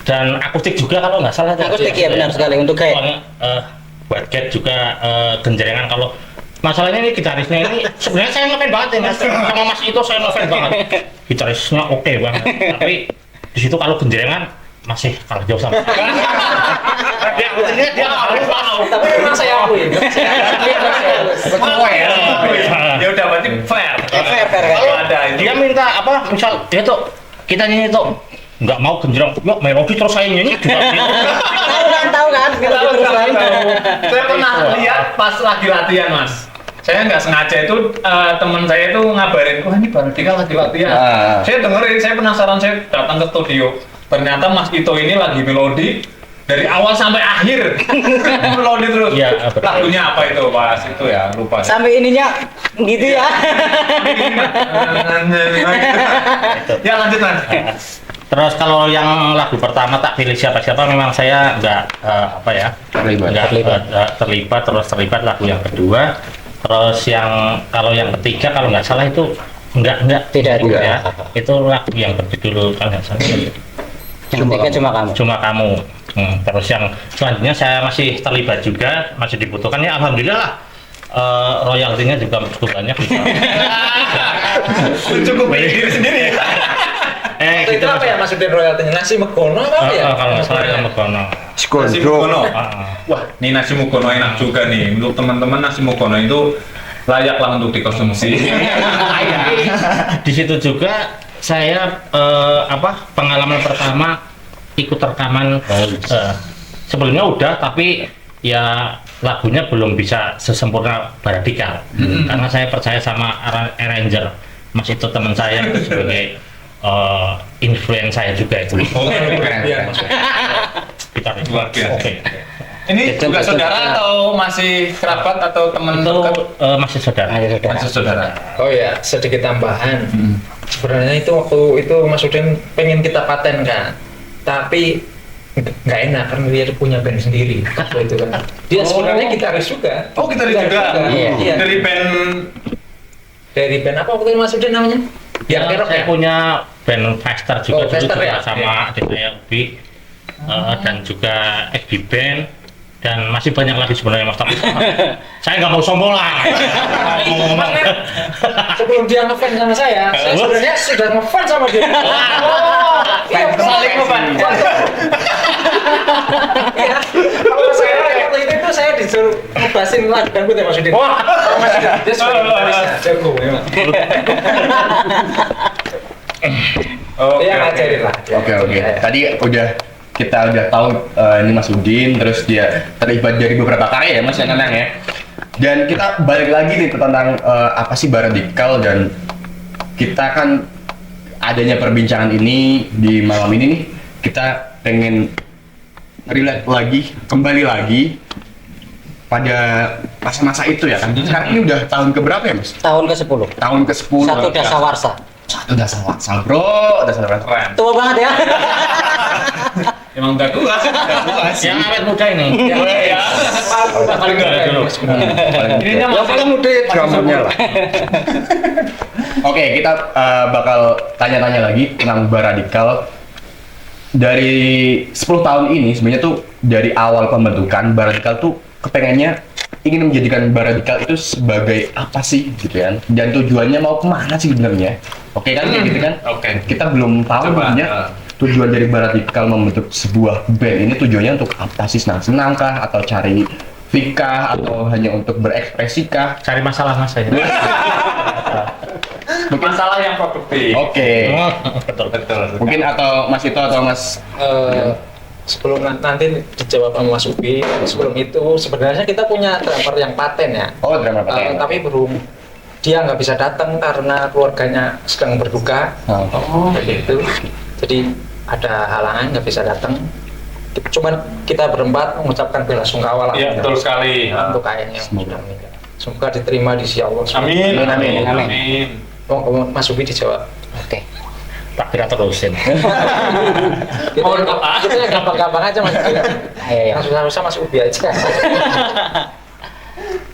dan akustik juga kalau nggak salah Akustik ya benar sekali untuk kayak soalnya buat get juga genjrengan kalau masalahnya ini gitarisnya ini sebenarnya saya ngefans banget ya Mas sama Mas itu saya ngefans banget gitarisnya oke banget tapi di situ kalau genjrengan masih kalah jauh sama dia halus Tapi memang saya akui. Ya udah berarti fair. fair kan? Kalau ada itu. dia minta apa misal dia tuh kita nyanyi tuh nggak mau genjreng yuk melodi terus saya nyanyi juga tahu kan kalau Tahu, gitu lain Saya pernah lihat pas lagi latihan Mas. Saya nggak sengaja itu teman saya itu ngabarin, wah ini Baradikal lagi latihan. Saya dengerin, saya penasaran, saya datang ke studio. Ternyata Mas Ito ini lagi melodi dari awal sampai akhir. Melodi terus. Iya, betul. Lagunya apa itu Mas? Itu ya lupa. sampai ininya gitu ya. Ya lanjut Mas. terus kalau yang lagu pertama tak pilih siapa-siapa memang saya nggak apa ya nggak terlibat lagu yang kedua terus yang kalau yang ketiga kalau nggak salah itu nggak Tidak, ya itu lagu yang berjudul kalau nggak salah Yang ketiga cuma kamu. terus yang selanjutnya saya masih terlibat juga masih dibutuhkan ya alhamdulillah lah royaltinya juga cukup banyak Cukup diri sendiri. Itu apa ya Mas Udin royaltinya? Nasi Megono apa ya? kalau nggak salah itu Megono. Nasi Mukono. Ah. Wah, ini nasi Mukono enak juga nih. Untuk teman-teman nasi Mukono itu layaklah untuk dikonsumsi. Di situ juga saya pengalaman pertama ikut rekaman sebelumnya udah, tapi ya lagunya belum bisa sesempurna Baradikal. Karena saya percaya sama arranger Mas itu teman saya sebagai influence saya juga itu. Iya, Luar biasa. Oke. Ini juga saudara atau masih kerabat atau teman Itu dekat? masih saudara. Masih saudara. Oh ya, sedikit tambahan. Sebenarnya itu waktu itu Mas Udin pengen kita patenkan, tapi nggak enak karena dia punya band sendiri waktu itu kan. Dia sebenarnya gitaris juga. Oh, kita juga. Iya. Dari band Dari band apa waktu itu Mas Udin namanya? Ya, Yang saya punya band Faster juga, Oh, Faster juga ya? sama adik saya Ubi, dan juga FB Band, dan masih banyak lagi sebenarnya Mas, tapi saya nggak mau sombong lah. Ngomong-ngomong. sebelum dia ngefans sama saya sebenarnya sudah ngefans sama dia. Iya, saling ngefans. Iya. Kalau saya waktu itu saya disuruh ngebasin lagu dangdut ya Mas Udin. Wah. Mas Udin, dia sebagai gitarisnya jago memang. Dia ngajarin lah. Oke. Tadi kita udah tahu ini Mas Udin, terus dia terlibat dari beberapa karya ya Mas yang Nenang ya. Dan kita balik lagi nih tentang apa sih Baradikal, dan kita kan adanya perbincangan ini di malam ini nih, kita pengen relate lagi, kembali lagi pada masa-masa itu ya kan. Sekarang ini udah tahun keberapa ya Mas? Tahun ke-10. Tahun ke-10. Satu dasawarsa. Satu dasawarsa bro, dasawarsa. Keren. Tua banget ya. Emang udah tua sih. Yang awet muda ini. Ya. Paling enggak dulu. Ininya Yang paling muda ya drummernya lah. Oke, kita bakal tanya-tanya lagi tentang Baradikal. Dari 10 tahun ini sebenarnya tuh dari awal pembentukan Baradikal tuh kepengennya ingin menjadikan Baradikal itu sebagai apa sih gitu kan, dan tujuannya mau kemana sih sebenarnya. Oke kan kayak gitu kan. Oke. Kita belum tahu Coba, sebenarnya tujuan dari Baradikal membentuk sebuah band ini tujuannya untuk apa sih, senang-senang kah, atau cari fikah, atau hanya untuk berekspresi kah? Cari masalah Mas saya. Mungkin masalah yang produktif. Oke. Betul. Mungkin atau Mas Ito atau Mas Sebelum nanti dijawab sama Mas Ubi, sebelum itu sebenarnya kita punya drummer yang paten ya. Oh, drummer paten. Tapi belum, dia nggak bisa datang karena keluarganya sedang berduka. Oh. Begitu. Jadi ada halangan nggak bisa datang. Cuman kita berempat mengucapkan bela sungkawa lah. Iya, betul sekali. Untuk ayahnya yang sudah meninggal. Semoga diterima di sisi Allah. Amin. Amin. Oh, Mas Ubi dijawab. Oke. Tak kira terusin. Kita yang gampang-gampang aja Mas. Ayo. Yang susah-susah Mas Ubi aja.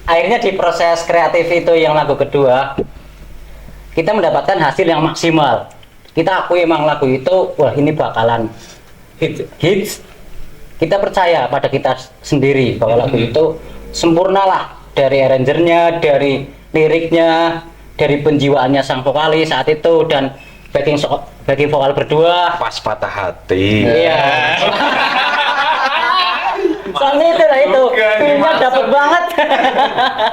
Akhirnya di proses kreatif itu yang lagu kedua, kita mendapatkan hasil yang maksimal. Kita akui emang lagu itu, wah ini bakalan hits. Kita percaya pada kita sendiri bahwa lagu itu sempurna lah, dari arrangernya, dari liriknya, dari penjiwaannya sang vokalis saat itu, dan backing vokal berdua. Pas patah hati. Iya. Soalnya itu lah itu, filmnya dapet banget.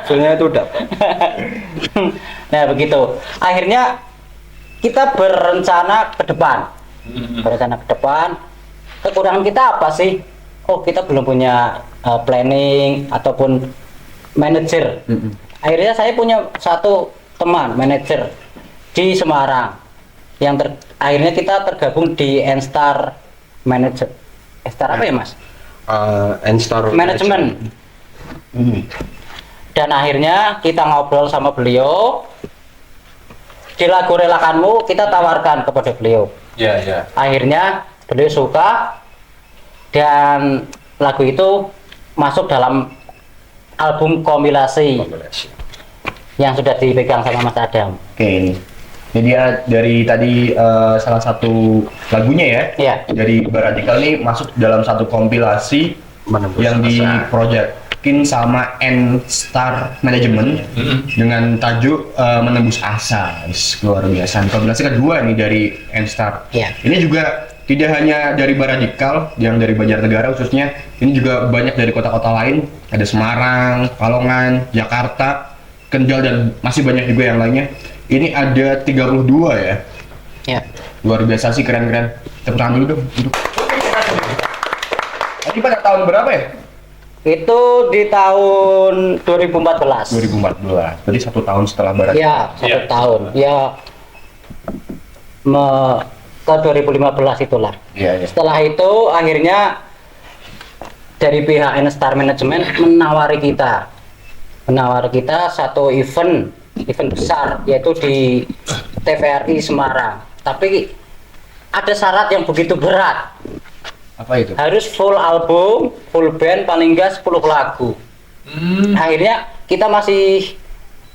Soalnya itu dapat. Nah begitu. Akhirnya kita berencana ke depan. Kekurangan kita apa sih? Oh kita belum punya planning ataupun manajer. Akhirnya saya punya satu teman manajer di Semarang yang akhirnya kita tergabung di Enstar Manager. Enstar apa ya Mas? Enstar Manajemen. Dan akhirnya kita ngobrol sama beliau. Di lagu Relakanmu kita tawarkan kepada beliau. Iya. Akhirnya beliau suka dan lagu itu masuk dalam album kompilasi yang sudah dipegang sama Mas Adam. Oke, ini dia dari tadi salah satu lagunya ya. Iya. Dari Baradikal ini masuk dalam satu kompilasi Menembus yang Asa. diprojektin sama Enstar Management dengan tajuk Menembus Asa. Luar biasa. Kompilasi kedua nih dari Enstar. Iya. Ini juga tidak hanya dari Baradikal yang dari Banjarnegara khususnya, ini juga banyak dari kota-kota lain. Ada Semarang, Pekalongan, Jakarta, Kendal, dan masih banyak juga yang lainnya. Ini ada 32 ya. Ya. Luar biasa sih, keren-keren. Tepuk tangan dulu dong untuk Ini pada tahun berapa ya? Itu di tahun 2014. 2014. Jadi 1 tahun setelah Barat. Ya, 1 tahun. Ya, ke 2015 itulah. Iya, iya. Setelah itu akhirnya dari pihak N-Star Management menawari kita satu event besar, yaitu di TVRI Semarang. Tapi ada syarat yang begitu berat. Apa itu? Harus full album, full band, paling enggak 10 lagu. Akhirnya kita masih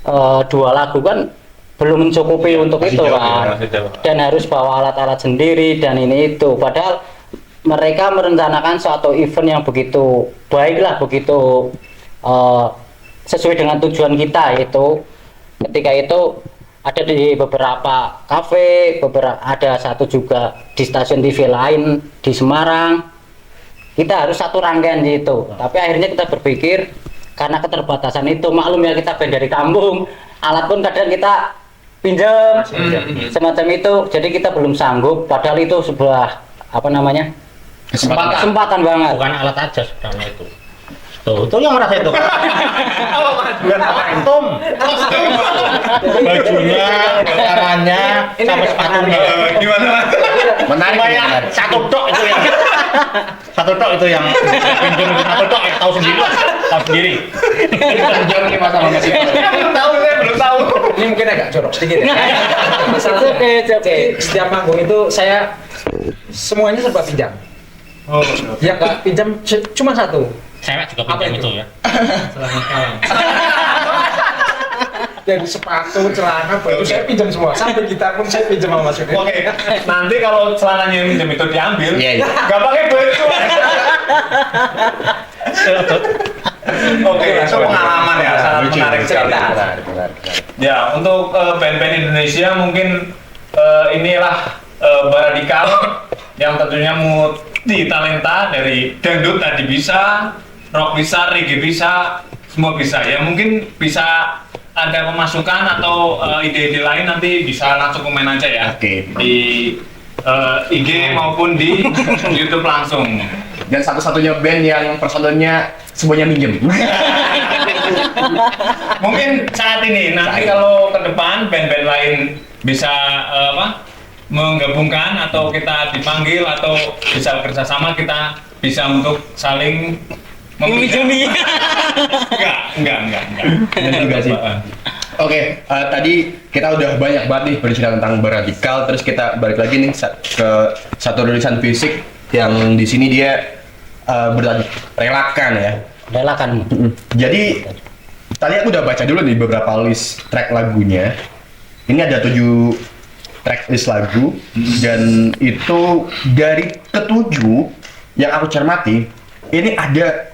2 lagu kan belum mencukupi untuk masih itu jauh, kan. masih jauh. Dan harus bawa alat-alat sendiri dan ini itu. Padahal mereka merencanakan suatu event yang begitu baiklah, begitu sesuai dengan tujuan kita, yaitu ketika itu ada di beberapa kafe, ada satu juga di stasiun TV lain di Semarang. Kita harus satu rangkaian gitu. Tapi akhirnya kita berpikir karena keterbatasan itu, maklum ya kita band dari kampung, alat pun kadang kita pinjam, semacam itu. Jadi kita belum sanggup. Padahal itu sebuah kesempatan banget. Bukan alat aja sebenarnya itu. Tuh yang merasa itu. Bukan apa Antum. Bajunya, tangannya, sampai sepatunya. Gimana Mas? Menarik. Cuma yang satu tok itu yang pinjam itu satu tok tahu sendiri lah, tahu sendiri. Jauh nih Mas sama Mas. Belum tahu, saya belum tahu. Ini mungkin agak jorok sedikit ya. Masalahnya, Oke. setiap manggung itu saya semuanya serba pinjam. Oh, Ya nggak pinjam cuma satu. Cewek juga Apa pinjam itu? itu ya. Celana kawan. Dari sepatu, celana, baju saya pinjam semua. Sampai gitar pun saya pinjam sama Mas Yudin. Oke, nanti kalau celananya yang minjem itu diambil, Iya, iya. nggak pakai baju. Oke, itu pengalaman ya, sangat Lucu, menarik lucu, sekali. menarik. Ya, untuk band-band Indonesia mungkin inilah Baradikal yang tentunya multi talenta, dari dangdut tadi bisa, rock bisa, reggae bisa, semua bisa. Ya mungkin bisa ada pemasukan atau ide-ide lain nanti bisa langsung komen aja ya. Oke. Di IG maupun di YouTube langsung. Dan satu-satunya band yang personelnya semuanya minjem. Mungkin saat ini, nanti kalau ke depan band-band lain bisa menggabungkan atau kita dipanggil atau bisa bekerjasama, kita bisa untuk saling Meminjami. Enggak. Benar juga sih. Oke, tadi kita udah banyak banget nih bercerita tentang Baradikal, terus kita balik lagi nih ke satu rilisan fisik yang di sini dia bertajuk Relakan ya. Relakan. Jadi tadi aku udah baca dulu nih beberapa list track lagunya. Ini ada 7 track list lagu dan itu dari ketujuh yang aku cermati ini ada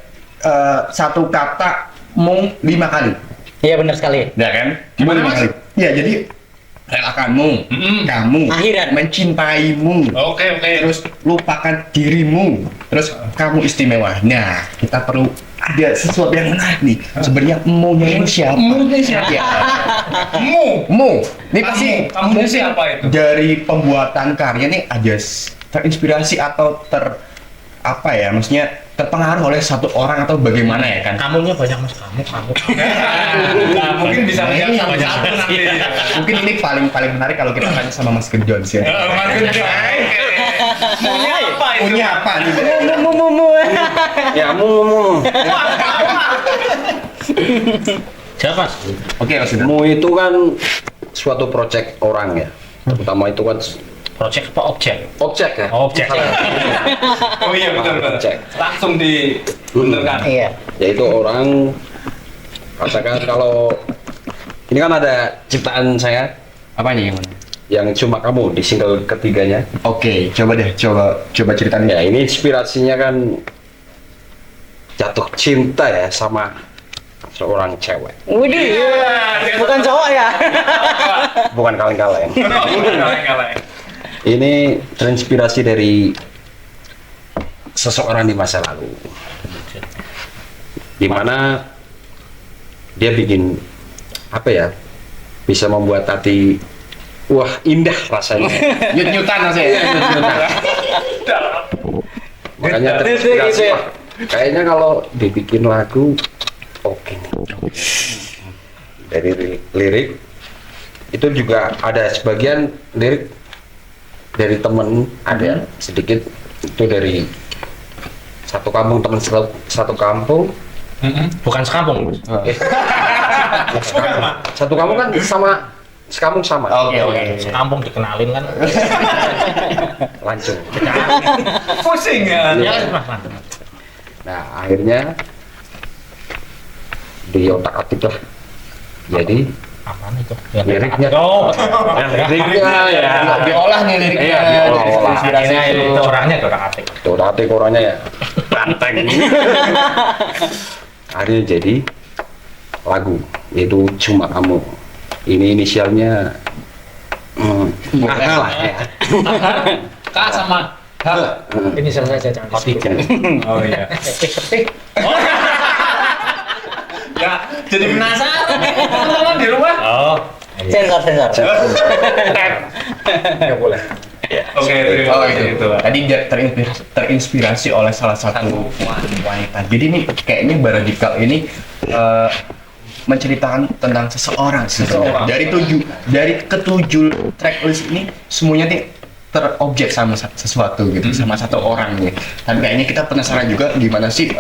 satu kata mung 5 kali. Iya benar sekali. Ya kan? Gimana, Mung 5 Mas? kali. Ya jadi relakanmu, kamu, Akhiran. mencintaimu, Oke. terus lupakan dirimu, terus kamu istimewa. Nah, kita perlu ada sesuatu yang menarik nih. Sebenarnya mu-nya ini siapa? Mu-nya siapa? Ya. Mu. Ini pasti Kamu siapa itu? dari pembuatan karya nih ada terinspirasi atau maksudnya terpengaruh oleh satu orang atau bagaimana ya kan? Kamunya banyak Mas, kamu. Nah, mungkin bisa menjadi Banyak satu nanti. Mungkin ini paling menarik kalau kita tanya sama Mas Gendon sih. Maksudnya, maunya apa itu? Punya apa nih? Ya, mu. Siapa? Oke, Mas Gendon. Mu itu kan suatu project orang ya. Terutama itu kan Project apa objek? objek ya. Objek. Oh iya betul. Cek. Langsung dibenarkan. Iya. Yaitu orang katakan kalau ini kan ada ciptaan saya Apanya yang mana? yang cuma kamu di single ketiganya. Oke, coba ceritain. Ya ini inspirasinya kan jatuh cinta ya sama seorang cewek. Widih. Bukan cowok ya. Bukan kaleng-kaleng. Kaleng-kaleng. Ini terinspirasi dari seseorang di masa lalu, dimana dia bikin bisa membuat hati indah rasanya. Nyut-nyutan rasanya. Makanya Gitu terinspirasi ya. lah. Kayaknya kalau dibikin lagu oke nih. Dari lirik itu juga ada sebagian lirik dari temen, ada sedikit itu dari satu kampung, teman satu kampung. Bukan sekampung. Satu kampung kan sama sekampung sama. Oke. Sekampung dikenalin kan. Lancung. Pusing ya. Ya, Mas. Nah akhirnya di otak atik lah. Jadi Apaan itu? liriknya. Oh, Liriknya ya. Nggak diolah nih liriknya. Iya, diolah. akhirnya itu orangnya ke orang atik. Tuh otak atik orangnya ya. Banteng. Akhirnya jadi lagu yaitu Cuma Kamu. Ini inisialnya lah ya. K sama H. Ini salah saja jangan disebut. Oh iya. Ya, jadi penasaran teman-teman di rumah. Oh, Sensor. Nggak boleh. Oke, terima Oh kasih itu. Tadi dia terinspirasi oleh salah satu wanita. Jadi nih kayaknya Baradikal ini menceritakan tentang seseorang. Dari ketujuh tracklist ini semuanya nih terobjek sama sesuatu gitu, sama satu orang nih. Tapi kayaknya kita penasaran juga gimana sih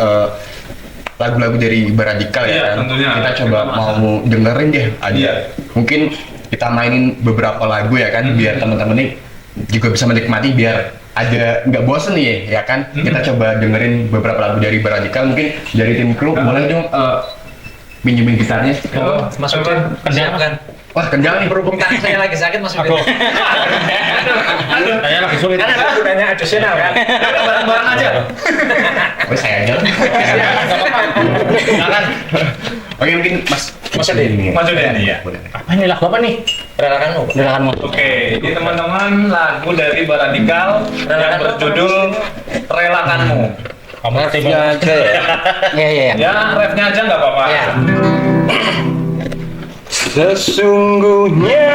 lagu-lagu dari Baradikal Iya, ya kan? tentunya. Kita coba mau dengerin deh. Iya. Mungkin kita mainin beberapa lagu ya kan, biar teman-teman nih juga bisa menikmati, biar ada nggak bosen nih ya kan. Kita coba dengerin beberapa lagu dari Baradikal. Mungkin dari tim kru boleh dong pinjemin gitarnya. Oh, Mas Udin, siapkan. Wah kencang nih. Berhubung tangan saya lagi sakit, Mas Udin. saya lagi sulit. Kan ada gunanya additional kan? Bareng-bareng aja. Oh saya aja lah. Silakan. Oke mungkin Mas Udin. Mas Udin, iya. Apa ini lagu apa nih? Relakanmu. Silakanmu. Oke, ini teman-teman lagu dari Baradikal yang berjudul Relakanmu. Kamu tim aja ya. Iya. Ya, refnya aja nggak apa-apa. Iya. Sesungguhnya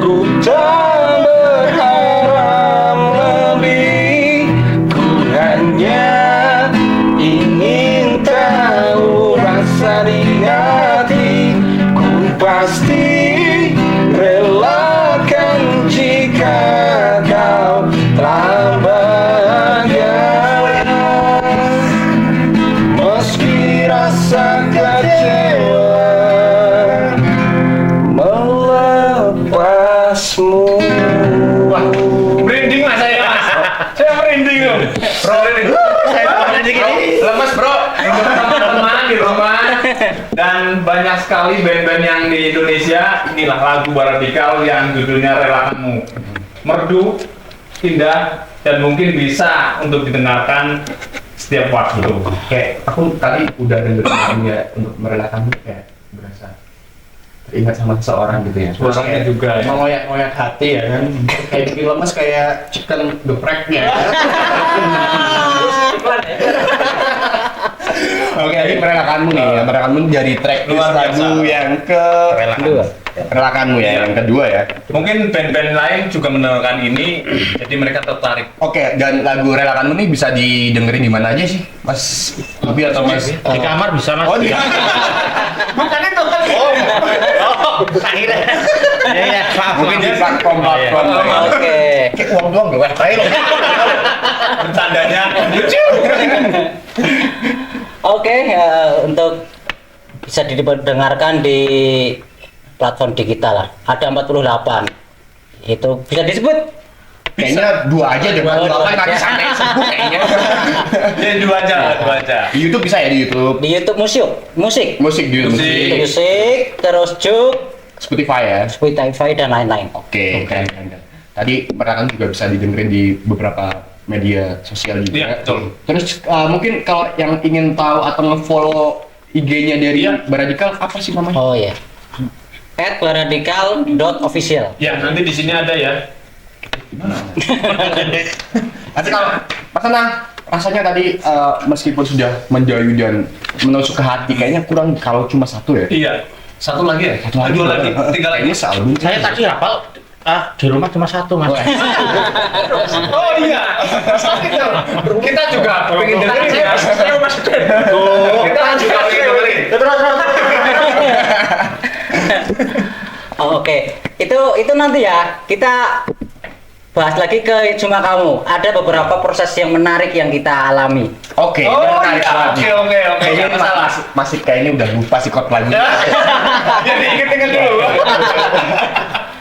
ku tak berharap lebih, ku hanya ingin tahu rasa di hati. Ku pasti relakan jika kau telah bahagia, meski rasa kecewa melepasmu. Wah, merinding mas saya mas. Saya merinding loh. Bro, merinding. Saya merinding ini. Lemes bro. Untuk teman-teman di rumah dan banyak sekali band-band yang di Indonesia, inilah lagu Baradikal yang judulnya Relakanmu. Merdu, indah, dan mungkin bisa untuk didengarkan setiap waktu. Kayak aku tadi udah dengerin lagunya untuk merelakanmu, kayak berasa teringat sama seseorang gitu ya. Suaranya juga ya. Mengoyak-ngoyak hati ya kan. Kayak bikin lemes kayak chicken gepreknya. Oke, ini merelakanmu nih ya. Merelakanmu dari track Luar biasa. lagu yang ke Relakanmu ya, yang kedua ya. Mungkin band-band lain juga mendengarkan ini, jadi mereka tertarik. Oke, dan lagu Relakanmu nih bisa didengerin di mana aja sih, Mas Abi atau Mas? di kamar bisa mas. Oh, di Bukan itu kan? akhirnya. Iya, mungkin di platform-platform. Oke. Kayak uang doang gak weh, loh. Bercandanya lucu. Oke, untuk bisa didengarkan di platform digital lah. Ada 48. Itu bisa disebut. Kayaknya dua aja deh, Dua delapan nanti aja. sampai sebut kayaknya. Jadi dua aja. Di YouTube bisa ya, di YouTube. Di YouTube musik, Musik di YouTube. Musik. musik, terus juk, Spotify ya. Spotify dan lain-lain. Oke, keren. Tadi Merelakan juga bisa didengerin di beberapa media sosial juga. Iya, betul. Terus mungkin kalau yang ingin tahu atau nge-follow IG-nya dari Iya. Baradikal apa sih namanya? Oh ya. @baradikal.official. Ya, nanti di sini ada ya. Nanti kalau Mas Anang, rasanya tadi meskipun sudah menjayu dan menusuk ke hati, kayaknya kurang kalau cuma satu ya. Iya. Satu lagi ya? Satu lagi. Tinggal ini ini. sealbum. Saya tadi hafal di rumah cuma satu mas. Wah. Oh iya. Kita juga pengen dengerin ya. Saya Mas Den. Kita juga pengen dengerin. Oh, oke. Itu nanti ya kita bahas lagi ke Cuma Kamu. Ada beberapa proses yang menarik yang kita alami. Oke, Oh, ini menarik iya. banget. Oke. Kayaknya Nggak masalah. masih kayaknya udah lupa sih kot lagunya. Jadi inget-inget dulu.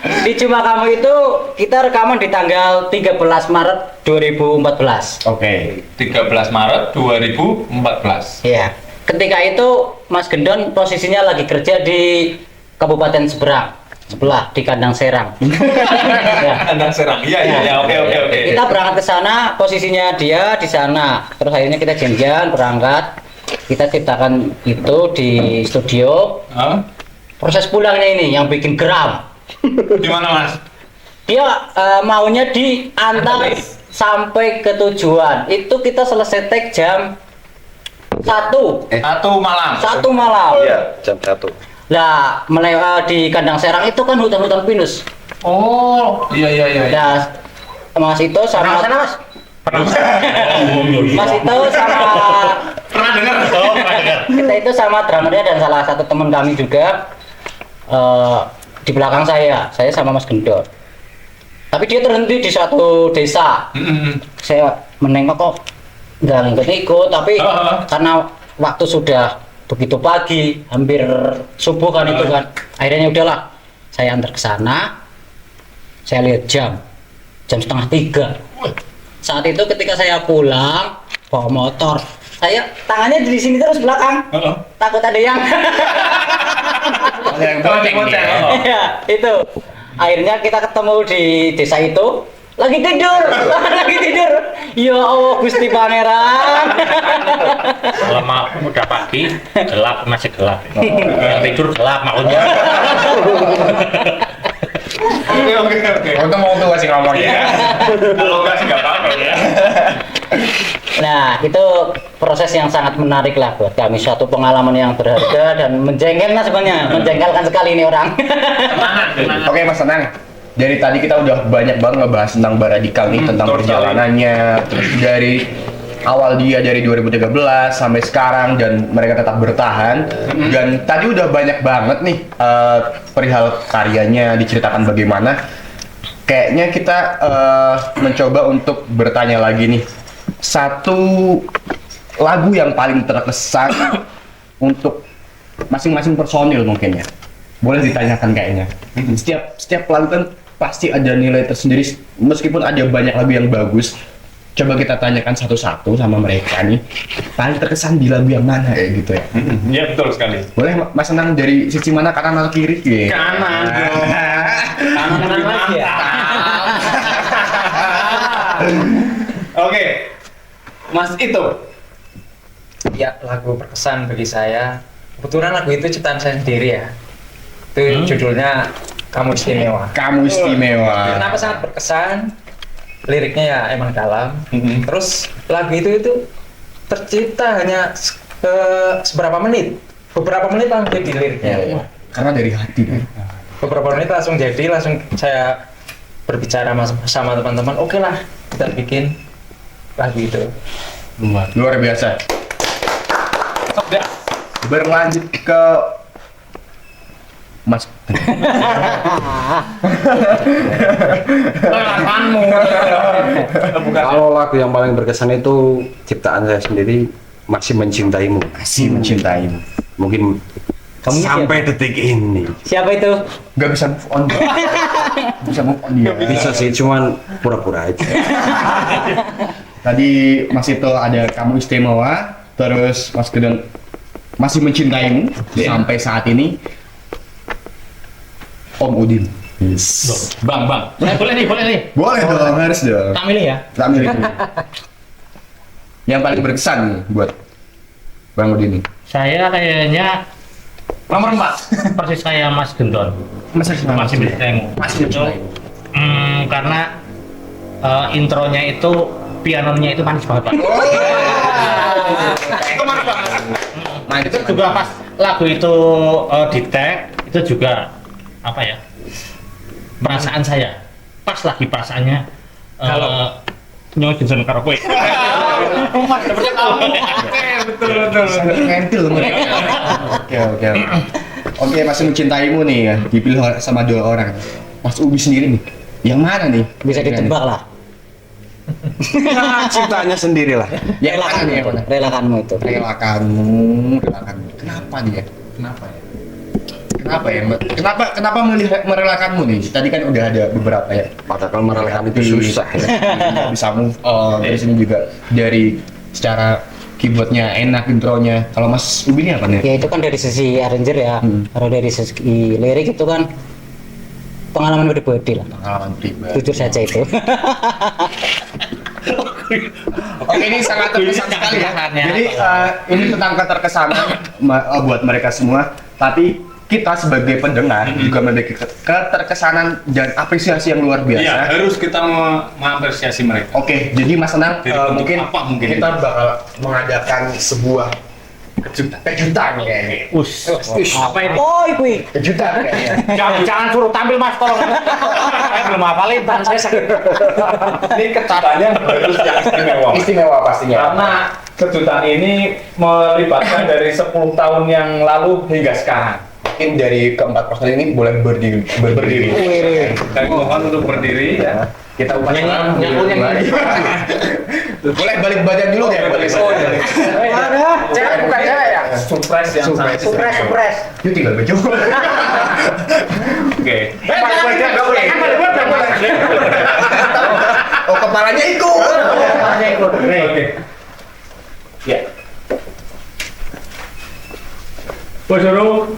Di Cuma Kamu itu kita rekaman di tanggal 13 Maret 2014. Oke. 13 Maret 2014. Iya. Ketika itu Mas Gendon posisinya lagi kerja di Kabupaten sebelah di Kandang Serang. Ya. Kandang Serang. Iya. Oke. Kita berangkat ke sana, posisinya dia di sana. Terus akhirnya kita janjian berangkat. Kita ciptakan itu di studio. Hah? Proses pulangnya ini yang bikin geram. Di mana, Mas? Dia maunya diantar sampai ke tujuan. Itu kita selesai tag jam 1 1 malam. Iya, jam 1. Lah, di Kandang Serang itu kan hutan-hutan pinus. Oh, iya. Nah, Mas itu sama Mas itu sama Pernah dengar? Oh, pernah dengar. kita itu sama drummernya dan salah satu teman kami juga di belakang saya sama Mas Gendor. Tapi dia terhenti di suatu desa. Saya menengok kok nggak ikut, tapi karena waktu sudah begitu pagi, hampir subuh kan itu kan, akhirnya udahlah, saya antar ke sana. Saya lihat jam 2:30. Saat itu ketika saya pulang bawa motor, saya tangannya di sini terus belakang, takut ada yang Bonceng. Iya, itu. Akhirnya kita ketemu di desa itu, lagi tidur. Ya Allah, Gusti Pangeran. Lama udah pagi, gelap, masih gelap. Yang tidur gelap maksudnya. Oke. Untung mau tuh masih ngomong ya. Kalau enggak sih enggak apa-apa ya. Nah, itu proses yang sangat menarik lah buat kami, suatu pengalaman yang berharga dan menjengkelkan sebenarnya, menjengkelkan sekali ini orang. Tenang. Oke Mas, tenang. Dari tadi kita udah banyak banget ngebahas tentang Baradikal nih, tentang betul sekali. perjalanannya, terus dari awal dia dari 2013 sampai sekarang dan mereka tetap bertahan. Dan tadi udah banyak banget nih perihal karyanya, diceritakan bagaimana. Kayaknya kita mencoba untuk bertanya lagi nih, satu lagu yang paling terkesan untuk masing-masing personil mungkin ya. Boleh ditanyakan kayaknya. Setiap lagu kan pasti ada nilai tersendiri, meskipun ada banyak lagu yang bagus. Coba kita tanyakan satu-satu sama mereka nih, paling terkesan di lagu yang mana ya gitu ya. Iya, betul sekali. Boleh Mas Senang dari sisi mana, kanan atau kiri? Ya. Kanan dong. Kanan lagi ya. Oke. Mas itu. Ya, lagu berkesan bagi saya. Kebetulan lagu itu ciptaan saya sendiri ya. Itu judulnya Kamu Istimewa. Kamu Istimewa. Kenapa sangat berkesan? Liriknya ya emang dalam. Terus lagu itu tercipta hanya seberapa menit. Beberapa menit langsung jadi liriknya. Karena dari hati. Beberapa menit langsung jadi, langsung saya berbicara sama teman-teman. Oke lah, kita bikin lagu itu. Luar biasa. Berlanjut ke Mas. Kalau lagu yang paling berkesan itu ciptaan saya sendiri, Masih Mencintaimu. Masih mencintaimu. Mungkin Kamu sampai detik ini Siapa itu? Gak bisa move on. Bisa move on dia. bisa sih, cuman pura-pura aja. Tadi Mas itu ada Kamu Istimewa, terus Mas Gedon Masih Mencintaimu sampai saat ini. Om Udin. Bang. Boleh nih. Boleh dong, harus dong. Tak milih ya? Tak milih. Yang paling berkesan nih buat Bang Udin. Saya kayaknya Nomor 4. persis kayak Mas Gendon. Masih Masih Mencintaimu. Masih Mencintaimu. Karena intronya itu, pianonya itu manis banget, Pak. Itu mana banget? Nah, Itu juga pas lagu itu di tag, itu juga apa ya, perasaan saya pas lagi perasaannya Kalau nyawa jensen karo kowe. Betul. Sangat mentil mereka. Oke. Oke, masih mencintaimu nih ya, dipilih sama 2 orang. Mas Ubi sendiri nih, yang mana nih? Bisa ditebak lah. Cintanya sendiri lah. Yang mana nih? Yang mana? Relakanmu itu. Relakanmu. Kenapa nih ya? Kenapa merelakanmu nih? Tadi kan udah ada beberapa ya. Padahal kalau merelakan itu susah ya. Nggak bisa move on. Terus ini juga dari secara keyboardnya enak, intronya. Kalau Mas Ubi ini apa nih? Ya itu kan dari sisi arranger ya. Kalau dari sisi lirik itu kan pengalaman pribadi lah. Pengalaman pribadi. Jujur saja itu. Oke, ini sangat terkesan sekali ya. Jadi ini tentang keterkesanan buat mereka semua. Tapi kita sebagai pendengar juga memiliki keterkesanan dan apresiasi yang luar biasa. Iya, harus kita mengapresiasi mereka. Oke, jadi Mas Senang Dari bentuk mungkin apa mungkin kita bakal mengadakan sebuah kejutan kayaknya. Apa ini? Oh, itu. Kejutan kayaknya. Jangan suruh tampil Mas tolong. Saya belum hafalin tan saya sakit. Ini kejutannya harus yang istimewa. Istimewa pastinya. Karena kejutan ini melibatkan dari 10 tahun yang lalu hingga sekarang. Mungkin dari keempat personil ini boleh berdiri. Kami mohon untuk berdiri ya. Kita upacara. Nyanyi. Boleh balik badan dulu ya, balik badan. Cewek bukan cewek ya? Surprise yang sangat Surprise. Yuk tinggal baju. Oke. Nggak boleh. Oh, kepalanya ikut. Oke. Ya. Bojoro.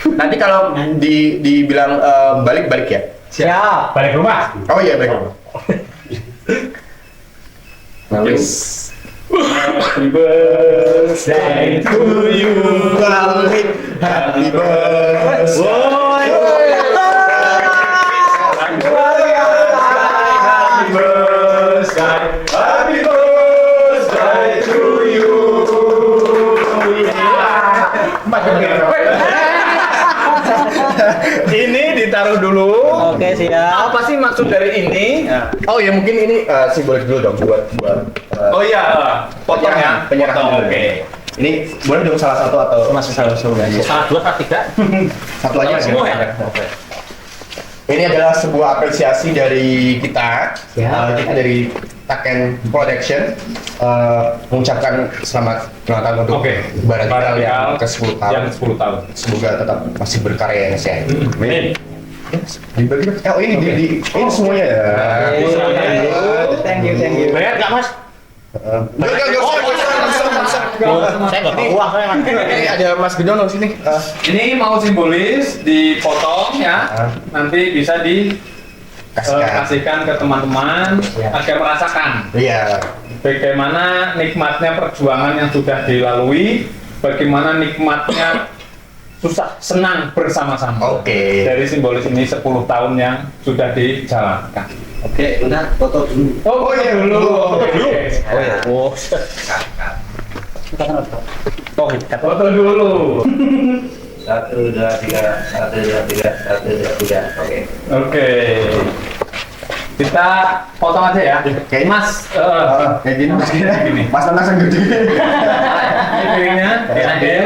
Nanti kalau dibilang balik ya. Siap. Balik rumah. Oh iya baik. Happy birthday to you. Happy birthday. Happy birthday to you. Ini ditaruh dulu. Oke, siap. Apa sih maksud dari ini? Oh ya mungkin ini simbolis dulu dong buat Oh iya, potong ya. penyerahan Potong, dulu. oke. Ini boleh dong salah satu atau masih salah satu aja? Salah 2 salah 3. Satu aja Semua ya? ya? Oke. Ini adalah sebuah apresiasi dari kita, kita dari Taken Production, mengucapkan selamat ulang tahun untuk Oke. Baradikal yang Baradikal ke-10 tahun. Yang 10 tahun. Semoga tetap masih berkarya ya, Mas ya. Amin. Dibagi, oh ini ini semuanya ya. Thank you. Bayar enggak Mas? Enggak usah. Saya enggak tahu uang saya Mas. Ini ada Mas Gedono sini. Ini mau simbolis dipotong ya. Nanti bisa kasihkan ke teman-teman agar merasakan Iya. bagaimana nikmatnya perjuangan yang sudah dilalui, bagaimana nikmatnya susah senang bersama-sama. Oke. Dari simbolis ini 10 tahun yang sudah dijalankan. Oke, udah foto dulu. Oh iya dulu. Oke. Oh. Foto dulu. 1, 2, 3. Oke. Oke. Kita potong aja ya. Oke. Mas, Kayak gini Mas gini. Mas langsung gede. ini piringnya diambil.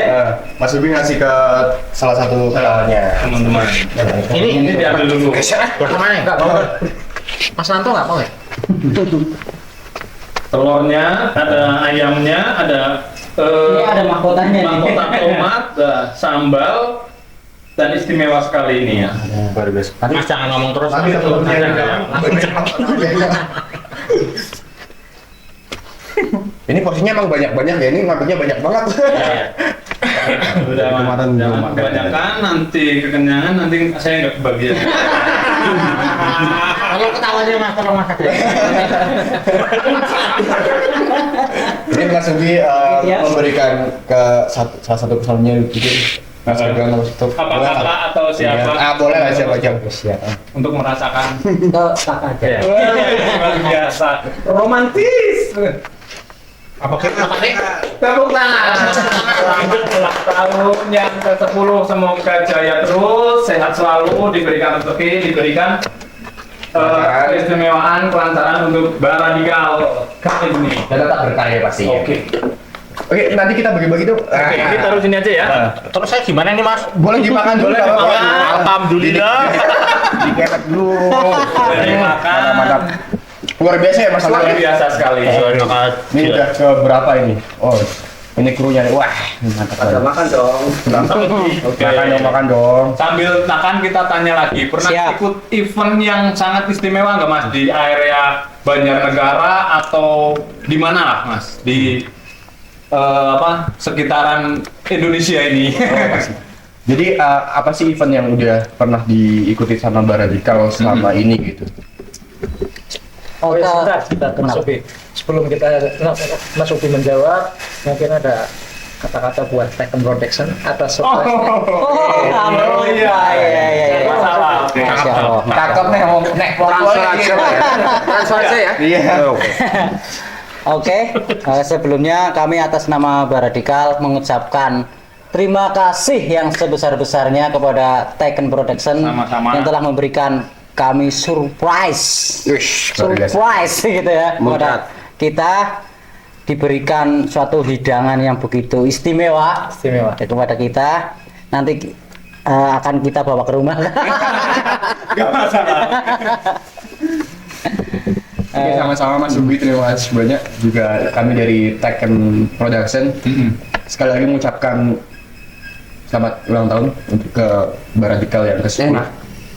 Mas Ubi ngasih ke salah satu kawannya. Teman-teman. Ini diambil dulu. Mana enggak mau? Mas Nanto enggak mau ya? Telurnya, ada ayamnya, ada Ini ada mahkotanya nih. mahkota tomat, sambal, dan istimewa sekali ini ya. Luar biasa. Mas jangan ngomong terus. Nanti telurnya ada. Ini porsinya emang banyak-banyak ya, ini ngambilnya banyak banget. Udah jangan kebanyakan, nanti kekenyangan, nanti saya nggak kebagian. Kalau ketawanya Mas tolong Mas aja. Ini Mas Ubi Iya. memberikan ke salah satu personilnya bikin Mas Gedono untuk Apa kakak atau siapa? boleh lah siapa aja. Siap. Untuk merasakan. Ke kakak aja. Luar biasa. Romantis. Apa kita nih? Tepuk tangan. Lanjut ulang tahun yang ke-10, semoga jaya terus, sehat selalu, diberikan rezeki, diberikan keistimewaan kelancaran untuk Baradikal kali ini. Dan tetap berkarya pasti. Oke, nanti kita bagi-bagi tuh. ini taruh sini aja ya. Terus saya gimana nih Mas? Boleh dimakan dulu. Boleh kalau dimakan. mau. Alhamdulillah. Dikepet dulu. Boleh dimakan. Mantap. Luar biasa ya Mas Luar Alwan. biasa sekali. Terima kasih. Ini udah ke berapa ini? Oh, ini krunya nih. Wah, mantap. Makan dong. Oke. Makan dong. Sambil makan kita tanya lagi, pernah Siap. ikut event yang sangat istimewa nggak Mas di area Banjarnegara atau di mana lah Mas di sekitaran Indonesia ini? Jadi apa sih event yang udah pernah diikuti sama Baradikal selama ini gitu? Oh ya, sebentar, Mas Kenapa? Ubi. Sebelum Mas Ubi menjawab, mungkin ada kata-kata buat Taken Protection atas surprise. Oh iya. Iya. Masalah. Oke. Masya Allah. Cakep nih mau naik Transfer aja lah ya. Transfer aja ya. Iya. Oke, sebelumnya kami atas nama Baradikal mengucapkan terima kasih yang sebesar-besarnya kepada Taken Production Sama-sama. yang telah memberikan kami surprise luar biasa. surprise gitu ya Mantap. kepada kita diberikan suatu hidangan yang begitu istimewa Istimewa. kepada kita nanti akan kita bawa ke rumah. Gak masalah. Oke, sama-sama Mas Ubi, terima kasih banyak juga kami dari Taken Production. Sekali lagi mengucapkan selamat ulang tahun untuk ke Baradikal yang ke-10.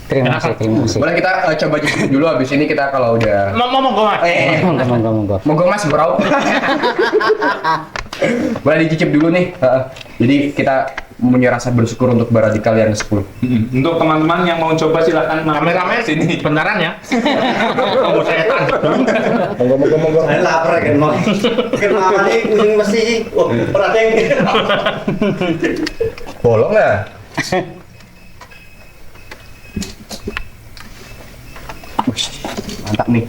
Terima kasih. Boleh kita coba cicip dulu, habis ini kita kalau udah Monggo Mas. Monggo. monggo Mas bro. Boleh dicicip dulu nih. Jadi kita punya rasa bersyukur untuk Baradikal yang ke-10. Untuk teman-teman yang mau coba silakan Kameramen sini. beneran ya. Mau saya tangkap dulu. Monggo. Saya lapar kan mau. Kenapa nih kucing mesti? Oh, perhatian. Bolong nggak? Mantap nih.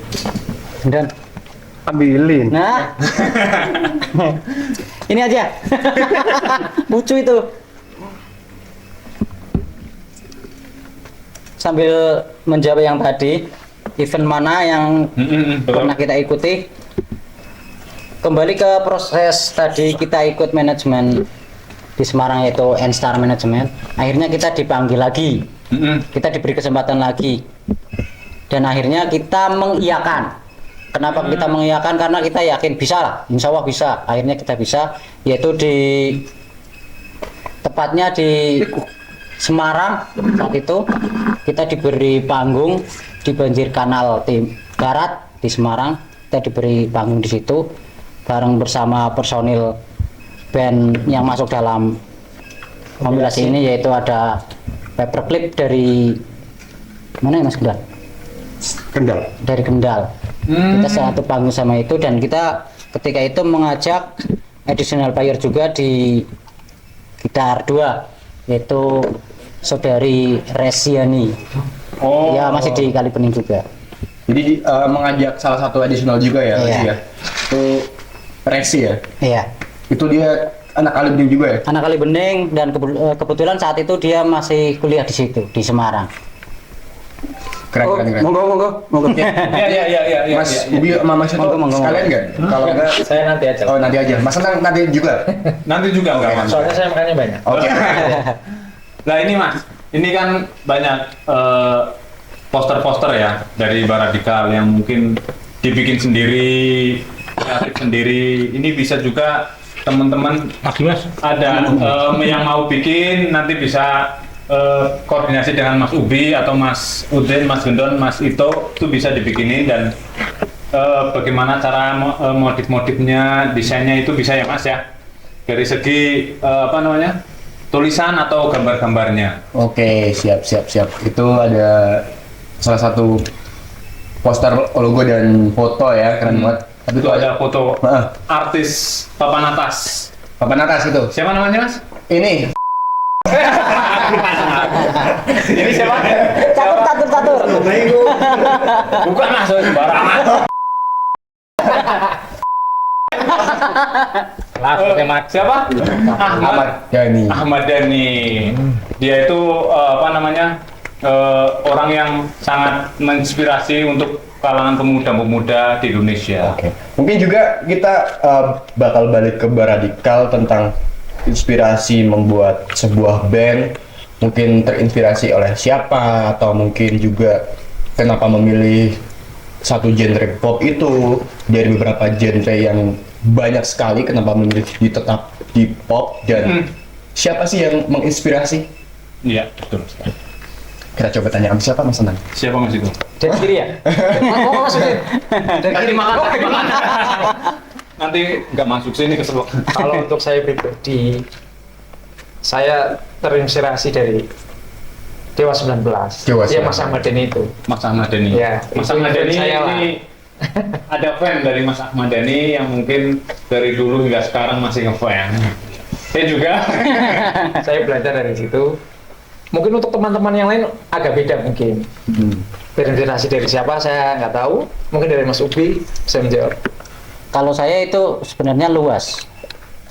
Dan Ambilin. nah, ini aja. Lucu itu. Sambil menjawab yang tadi, event mana yang pernah kita ikuti? Kembali ke proses tadi kita ikut manajemen di Semarang yaitu N-Star Management. Akhirnya kita dipanggil lagi, kita diberi kesempatan lagi, dan akhirnya kita mengiyakan. Kenapa kita mengiyakan? Karena kita yakin bisa lah, insya Allah bisa. Akhirnya kita bisa, yaitu tepatnya di Semarang saat itu kita diberi panggung di Banjir Kanal Barat di Semarang. Kita diberi panggung di situ bareng bersama personil band yang masuk dalam kompilasi ini, yaitu ada Paperclip dari mana ya Mas Kendal? Kendal. Dari Kendal. Kita satu panggung sama itu, dan kita ketika itu mengajak additional player juga di gitar 2 yaitu saudari Resiani. Oh. Ya masih di Kalibening juga. Jadi mengajak salah satu additional juga ya, Iya. Resi ya. Itu Resi ya. Iya. Itu dia anak Kalibening juga ya. Anak Kalibening, dan kebetulan saat itu dia masih kuliah di situ di Semarang. Keren. Monggo. Iya. Mas Ubi sama Mas itu Monggo. sekalian nggak? Kalau enggak, Saya nanti aja. oh nanti aja. Mas nanti juga. Nanti juga enggak Oke, Mas. Soalnya saya makannya banyak. Oke. Nah ini Mas, ini kan banyak poster-poster ya dari Baradikal yang mungkin dibikin sendiri, kreatif sendiri. Ini bisa juga teman-teman Lagi Mas. ada yang mau bikin, nanti bisa koordinasi dengan Mas Ubi atau Mas Udin, Mas Gendon, Mas Ito, itu bisa dibikinin, dan bagaimana cara modif-modifnya, desainnya itu bisa ya Mas ya, dari segi tulisan atau gambar-gambarnya. Oke, siap. Itu ada salah satu poster logo dan foto ya, keren banget. Tapi Itu ada foto Heeh. artis papan atas. papan atas itu. Siapa namanya Mas? Ini Ini siapa? Catur. Bukan Mas, sembarangan. Siapa? Ahmad Dhani. Ahmad Dhani. Dia itu orang yang sangat menginspirasi untuk kalangan pemuda-pemuda di Indonesia. Oke. Mungkin juga kita bakal balik ke Baradikal tentang inspirasi membuat sebuah band. Mungkin terinspirasi oleh siapa atau mungkin juga kenapa memilih satu genre pop itu dari beberapa genre yang banyak sekali, kenapa memilih tetap di pop dan siapa sih yang menginspirasi? Iya, betul. Kita coba tanya sama siapa, Mas Anang? Siapa Mas itu? Dari kiri ya? Oh, maksudnya dari kiri makan. Nanti nggak masuk sini kesel. Kalau untuk saya pribadi, saya terinspirasi dari Dewa 19. Dewa Ya 19. Mas Ahmad Dhani itu. Mas Ahmad Dhani. Ya, Mas itu Ahmad Dhani saya lah. ini ada fan dari Mas Ahmad Dhani yang mungkin dari dulu hingga sekarang masih ngefan. Saya juga. Saya belajar dari situ. Mungkin untuk teman-teman yang lain agak beda mungkin. Terinspirasi dari siapa saya nggak tahu. Mungkin dari Mas Ubi bisa menjawab. Kalau saya itu sebenarnya luas.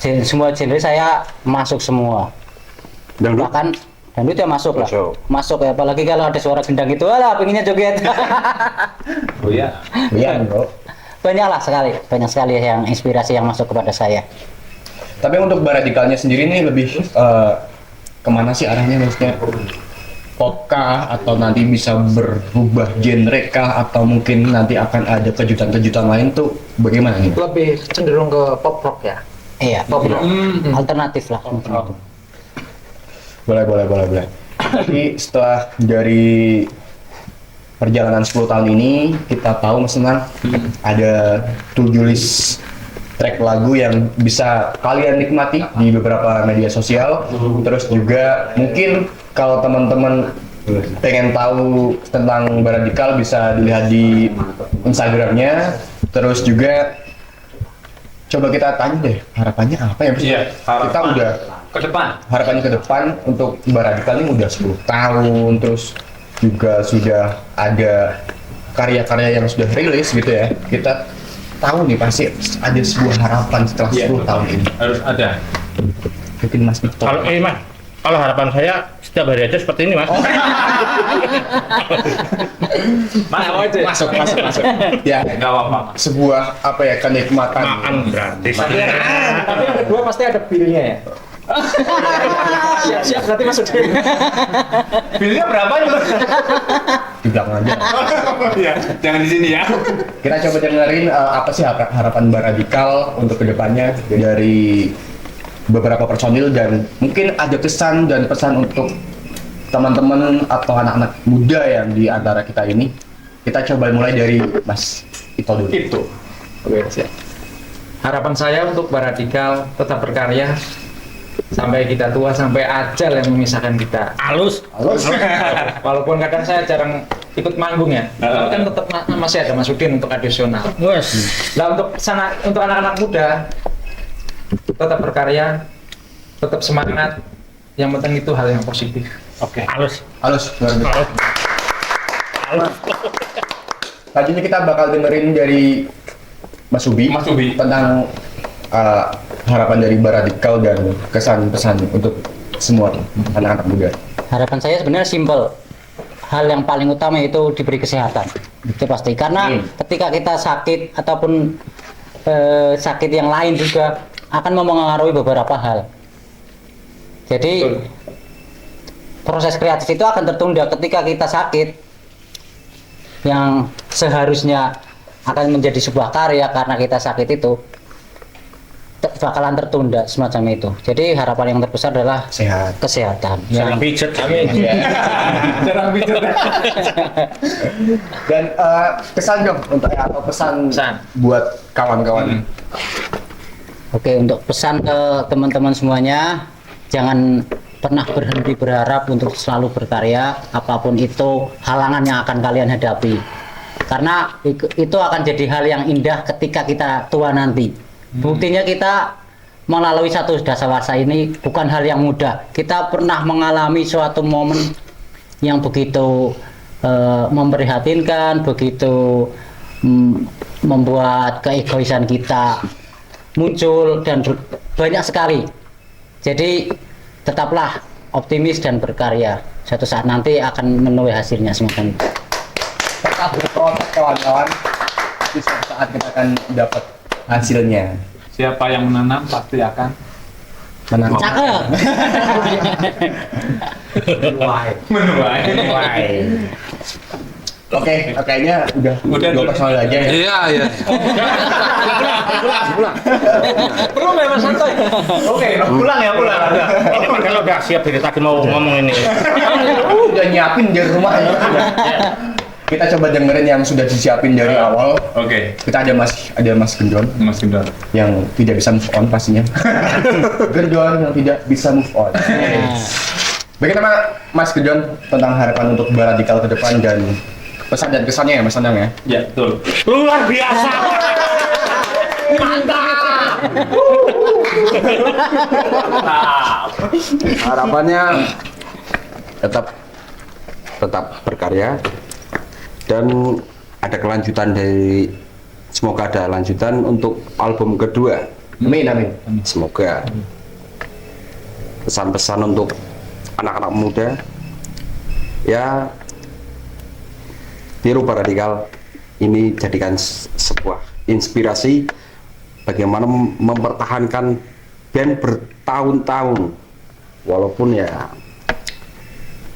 Semua genre saya masuk semua. Dangdut? Bahkan dangdut ya masuk lah. Masuk. Masuk ya, apalagi kalau ada suara gendang itu, alah pengennya joget. Oh iya. Iya, Bro. Banyak sekali yang inspirasi yang masuk kepada saya. Tapi untuk Baradikalnya sendiri nih lebih kemana sih arahnya, maksudnya? Pop kah atau nanti bisa berubah genre kah atau mungkin nanti akan ada kejutan-kejutan lain tuh bagaimana nih? Lebih cenderung ke pop rock ya. Iya, Pop rock. alternatif lah. Boleh. Tapi setelah dari perjalanan 10 tahun ini kita tahu Mas Anang ada 7 list track lagu yang bisa kalian nikmati di beberapa media sosial. Terus juga mungkin kalau teman-teman pengen tahu tentang Baradikal bisa dilihat di Instagramnya. Terus juga coba kita tanya deh harapannya apa ya Mas? Iya, Kita harapan udah ke depan. harapannya ke depan untuk Baradikal ini udah 10 tahun, terus juga sudah ada karya-karya yang sudah rilis gitu ya. Kita tahu nih pasti ada sebuah harapan setelah 10 tahun ini. Harus ada. Mungkin Mas Victor. Kalau Mas, kalau harapan saya setiap hari aja seperti ini Mas. Masuk. Ya, Nggak apa-apa. sebuah apa ya kenikmatan. Makan gratis. Tapi yang kedua pasti ada bilnya ya. Siap-siap nanti masuk dulu. Bilnya berapa nih? Di belakang aja. Iya, jangan di sini ya. Kita coba dengerin apa sih harapan Baradikal untuk kedepannya dari beberapa personil dan mungkin ada kesan dan pesan untuk teman-teman atau anak-anak muda yang di antara kita ini. Kita coba mulai dari Mas Ito dulu. Itu. Oke, siap. Harapan saya untuk Baradikal tetap berkarya sampai kita tua, sampai ajal yang memisahkan kita. Halus. Walaupun kadang saya jarang ikut manggung ya, tapi kan tetap masih ada Mas Udin untuk addisional. Wes. Nah untuk anak-anak muda tetap berkarya, tetap semangat. Yang penting itu hal yang positif. Oke. Halus. Halus, luar biasa. Halus. Selanjutnya kita bakal dengerin dari Mas Ubi tentang harapan dari Baradikal dan kesan pesan untuk semua anak-anak muda. Harapan saya sebenarnya simpel. Hal yang paling utama itu diberi kesehatan. Itu pasti. Karena ketika kita sakit ataupun sakit yang lain juga akan mempengaruhi beberapa hal. Jadi proses kreatif itu akan tertunda ketika kita sakit. Yang seharusnya akan menjadi sebuah karya karena kita sakit itu bakalan tertunda semacam itu. Jadi harapan yang terbesar adalah Sehat. kesehatan. Jangan pijet. Amin. Jarang bicara. Dan pesan dong untuk atau pesan buat kawan-kawan. Oke, untuk pesan ke teman-teman semuanya, jangan pernah berhenti berharap untuk selalu berkarya, apapun itu halangan yang akan kalian hadapi. Karena itu akan jadi hal yang indah ketika kita tua nanti. Buktinya kita melalui satu dasawarsa ini bukan hal yang mudah. Kita pernah mengalami suatu momen yang begitu memprihatinkan, begitu membuat keegoisan kita muncul dan banyak sekali. Jadi tetaplah optimis dan berkarya. suatu saat nanti akan menuai hasilnya semacam itu. Tetap berproses kawan-kawan. Di suatu saat kita akan dapat hasilnya. Siapa yang menanam pasti akan Menang. Cakep. menuai. Oke, kayaknya udah dua personal aja ya. Iya, iya. Perlu memang santai. Oke, pulang ya, pulang. Ini padahal udah siap dari tadi mau ngomong ini. Udah nyiapin di rumah ya. Kita coba dengerin yang sudah disiapin dari awal. Oke, Kita ada Mas Gendon Mas Gendon. yang tidak bisa move on pastinya. Gendon yang tidak bisa move on. Bagaimana Mas Gendon tentang harapan untuk Baradikal ke depan dan pesan dan kesannya ya Mas Anang ya? Ya, betul. Luar biasa. Harapannya tetap berkarya dan ada kelanjutan dari, semoga ada lanjutan untuk album kedua. Amin, amin. Semoga pesan-pesan untuk anak-anak muda ya, tiru Baradikal ini jadikan sebuah inspirasi bagaimana mempertahankan band bertahun-tahun walaupun ya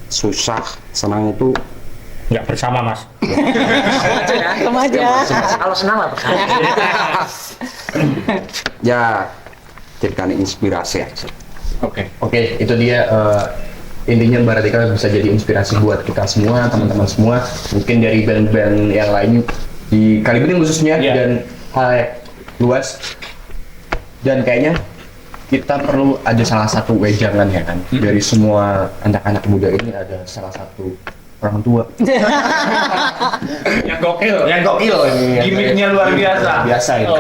susah, senang itu Nggak bersama mas. Kalau senang lah bersama. ya jadikan inspirasi aja. Oke, itu dia intinya Baradikal bisa jadi inspirasi buat kita semua, teman-teman semua, mungkin dari band-band yang lain di Kalibening khususnya dan hal luas. Dan kayaknya kita perlu ada salah satu wejangan ya kan dari semua anak-anak muda ini, ada salah satu orang tua Yang gokil. yang gokil ini. Gimiknya luar biasa. Biasa itu.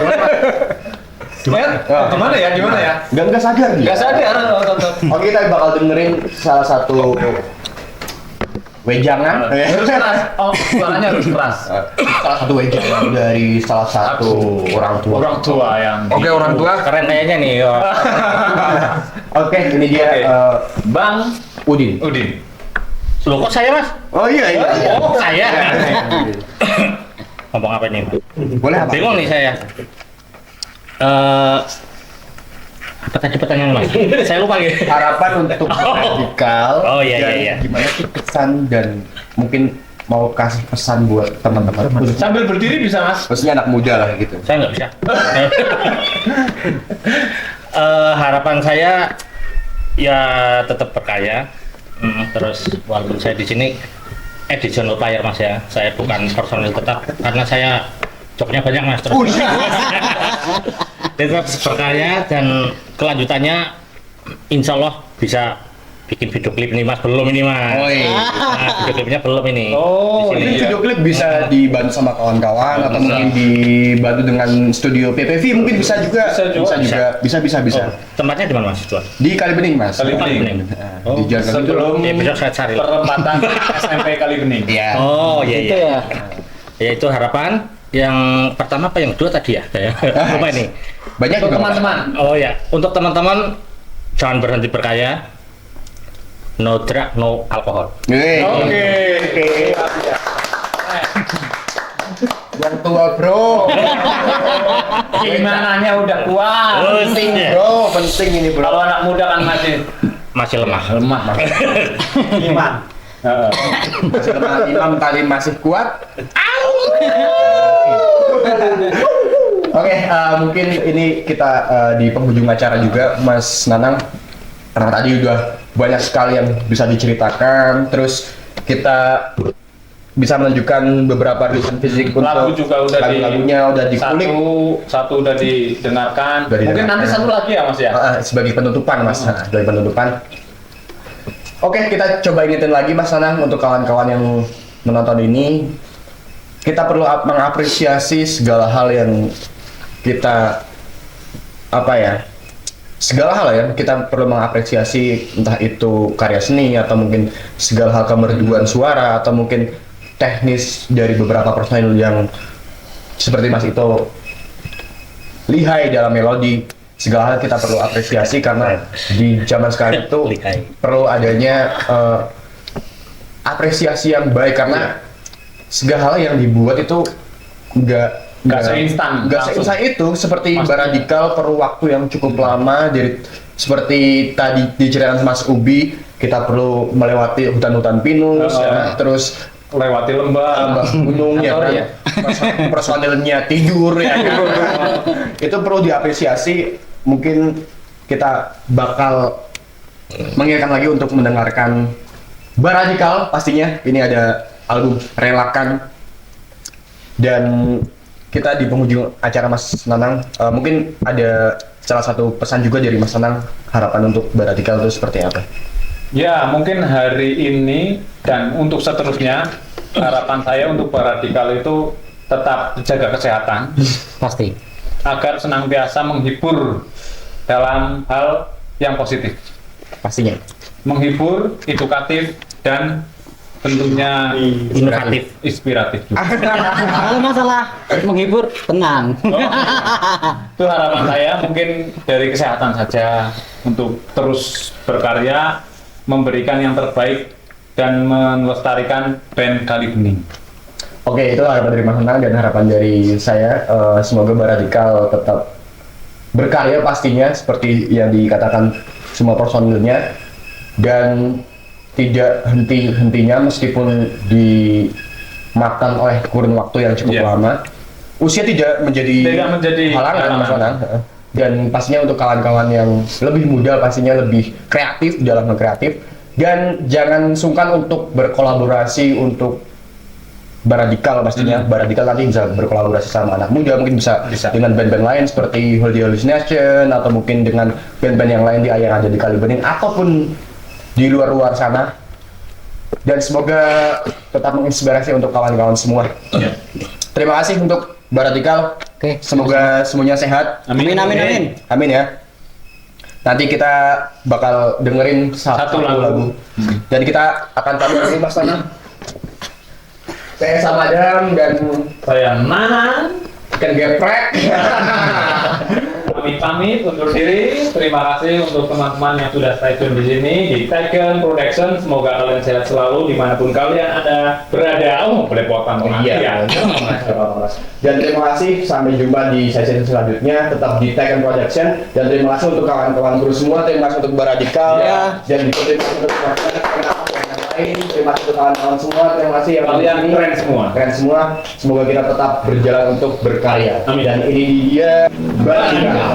Gimana ya? Gimana ya? Nggak sadar dia. Gak sadar. Oke, kita bakal dengerin salah satu wejangan. Harus keras. Oh, suaranya harus keras. Salah satu wejangan dari salah satu orang tua. Orang tua yang. Oke, orang tua Keren kayaknya nih. Oh. Oke, ini dia Bang Udin. Udin. Loh kok saya mas? Oh iya. Oh saya. Ngomong apa ini? Boleh apa? Bingung nih saya. Apa tadi pertanyaan mas? Saya lupa gitu. Harapan untuk Baradikal. Oh, iya, dan iya. gimana sih pesan dan mungkin mau kasih pesan buat teman-teman. Sambil berdiri bisa mas. Khususnya anak muda lah gitu. Saya nggak bisa. Harapan saya ya tetap berkarya. Terus walaupun saya di sini additional player mas ya, saya bukan personil tetap karena saya jobnya banyak mas. Terus tetap berkarya dan kelanjutannya insya Allah bisa bikin video klip nih mas, belum ini mas. Oh iya. Nah, video klipnya belum ini. Oh, Di sini. ini video klip bisa dibantu sama kawan-kawan atau mungkin dibantu dengan studio PPV mungkin bisa juga. Bisa. Oh, tempatnya di mana mas? Tuan? Di Kalibening Mas. Kalibening. Di Jalan Sebelum Ya besok saya cari. perempatan SMP Kalibening. Iya. Oh iya Itu iya. ya. Ya itu harapan. Yang pertama apa yang kedua tadi ya? Saya lupa ini. Banyak Untuk juga, Mas. teman-teman. Oh ya, untuk teman-teman jangan berhenti berkarya. No drug, no alkohol. Oke. Yang tua, Bro. Keimanannya udah kuat. Penting ya. Bro, penting ini, Bro. Kalau anak muda kan Masih lemah. lemah. Iman. Masih lemah, imam tadi masih kuat. Oke, mungkin ini kita di penghujung acara juga, Mas Nanang. Karena tadi udah banyak sekali yang bisa diceritakan, terus kita bisa menunjukkan beberapa desain fisik Lagu untuk juga udah lagu-lagunya udah dikulik. satu udah didengarkan. Udah Mungkin didengarkan. nanti satu lagi ya Mas ya. Sebagai penutupan, Mas. Sebagai penutupan. Oke, kita coba ingetin lagi Mas Nanang untuk kawan-kawan yang menonton ini. Kita perlu mengapresiasi segala hal yang kita segala hal ya, kita perlu mengapresiasi, entah itu karya seni atau mungkin segala hal kemerduan suara atau mungkin teknis dari beberapa personil yang seperti Mas Ito lihai dalam melodi. Segala hal kita perlu apresiasi karena di zaman sekarang itu Lihai. perlu adanya apresiasi yang baik karena segala hal yang dibuat itu nggak seinstan, langsung. seinstan itu seperti Pastinya. Baradikal perlu waktu yang cukup lama. Jadi seperti tadi diceritakan Mas Ubi, kita perlu melewati hutan-hutan pinus, terus Lewati lembah. gunung ya Kantor kan? ya. Personilnya tidur ya kan? Itu perlu diapresiasi. Mungkin kita bakal mengingatkan lagi untuk mendengarkan Baradikal pastinya. Ini ada album Relakan, dan kita di penghujung acara Mas Nanang, mungkin ada salah satu pesan juga dari Mas Nanang, harapan untuk Baradikal itu seperti apa? Ya, mungkin hari ini dan untuk seterusnya harapan saya untuk Baradikal itu tetap jaga kesehatan Pasti. agar senantiasa menghibur dalam hal yang positif. Pastinya. Menghibur, edukatif, dan tentunya Inovatif. inspiratif juga. Kalau masalah menghibur, tenang. Itu harapan saya, mungkin dari kesehatan saja untuk terus berkarya, memberikan yang terbaik dan melestarikan band Kali Bening. Oke, itu harapan dari Mas Nanang dan harapan dari saya. Semoga Baradikal tetap berkarya pastinya seperti yang dikatakan semua personilnya, dan tidak henti-hentinya meskipun dimakan oleh kurun waktu yang cukup Iya. lama. Usia tidak menjadi halangan, Mas Nanang. Dan pastinya untuk kawan-kawan yang lebih muda pastinya lebih kreatif dalam hal kreatif, dan jangan sungkan untuk berkolaborasi untuk Baradikal pastinya. Baradikal nanti bisa berkolaborasi sama anak muda, mungkin bisa dengan band-band lain seperti Holy Hallucination, atau mungkin dengan band-band yang lain yang ada di Kali Bening ataupun di luar sana. Dan semoga tetap menginspirasi untuk kawan-kawan semua. Terima kasih untuk Baradikal. Oke. Semoga semuanya sehat. Amin, amin, amin. Amin ya. Nanti kita bakal dengerin satu lagu. Dan kita akan pamit dari Mas Nanang. Saya sama Adam dan Saya Nanang, Ken Geprek. pamit undur diri. Terima kasih untuk teman-teman yang sudah stay tune di sini di Taken Production. Semoga kalian sehat selalu dimanapun kalian ada berada. Oh, boleh potong nanti ya. Dan terima kasih, sampai jumpa di sesi selanjutnya. Tetap di Taken Production. Dan terima kasih untuk kawan-kawan kru semua. Terima kasih untuk Baradikal. Dan terima kasih untuk yang lain. Terima kasih untuk kawan-kawan semua. Terima kasih yang Kalian di sini. keren semua. Keren semua. Semoga kita tetap berjalan untuk berkarya. Amin. Dan ini dia Baradikal.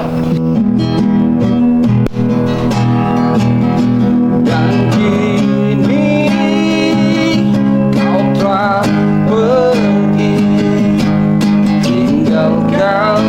Dan kini kau telah pergi, tinggalkan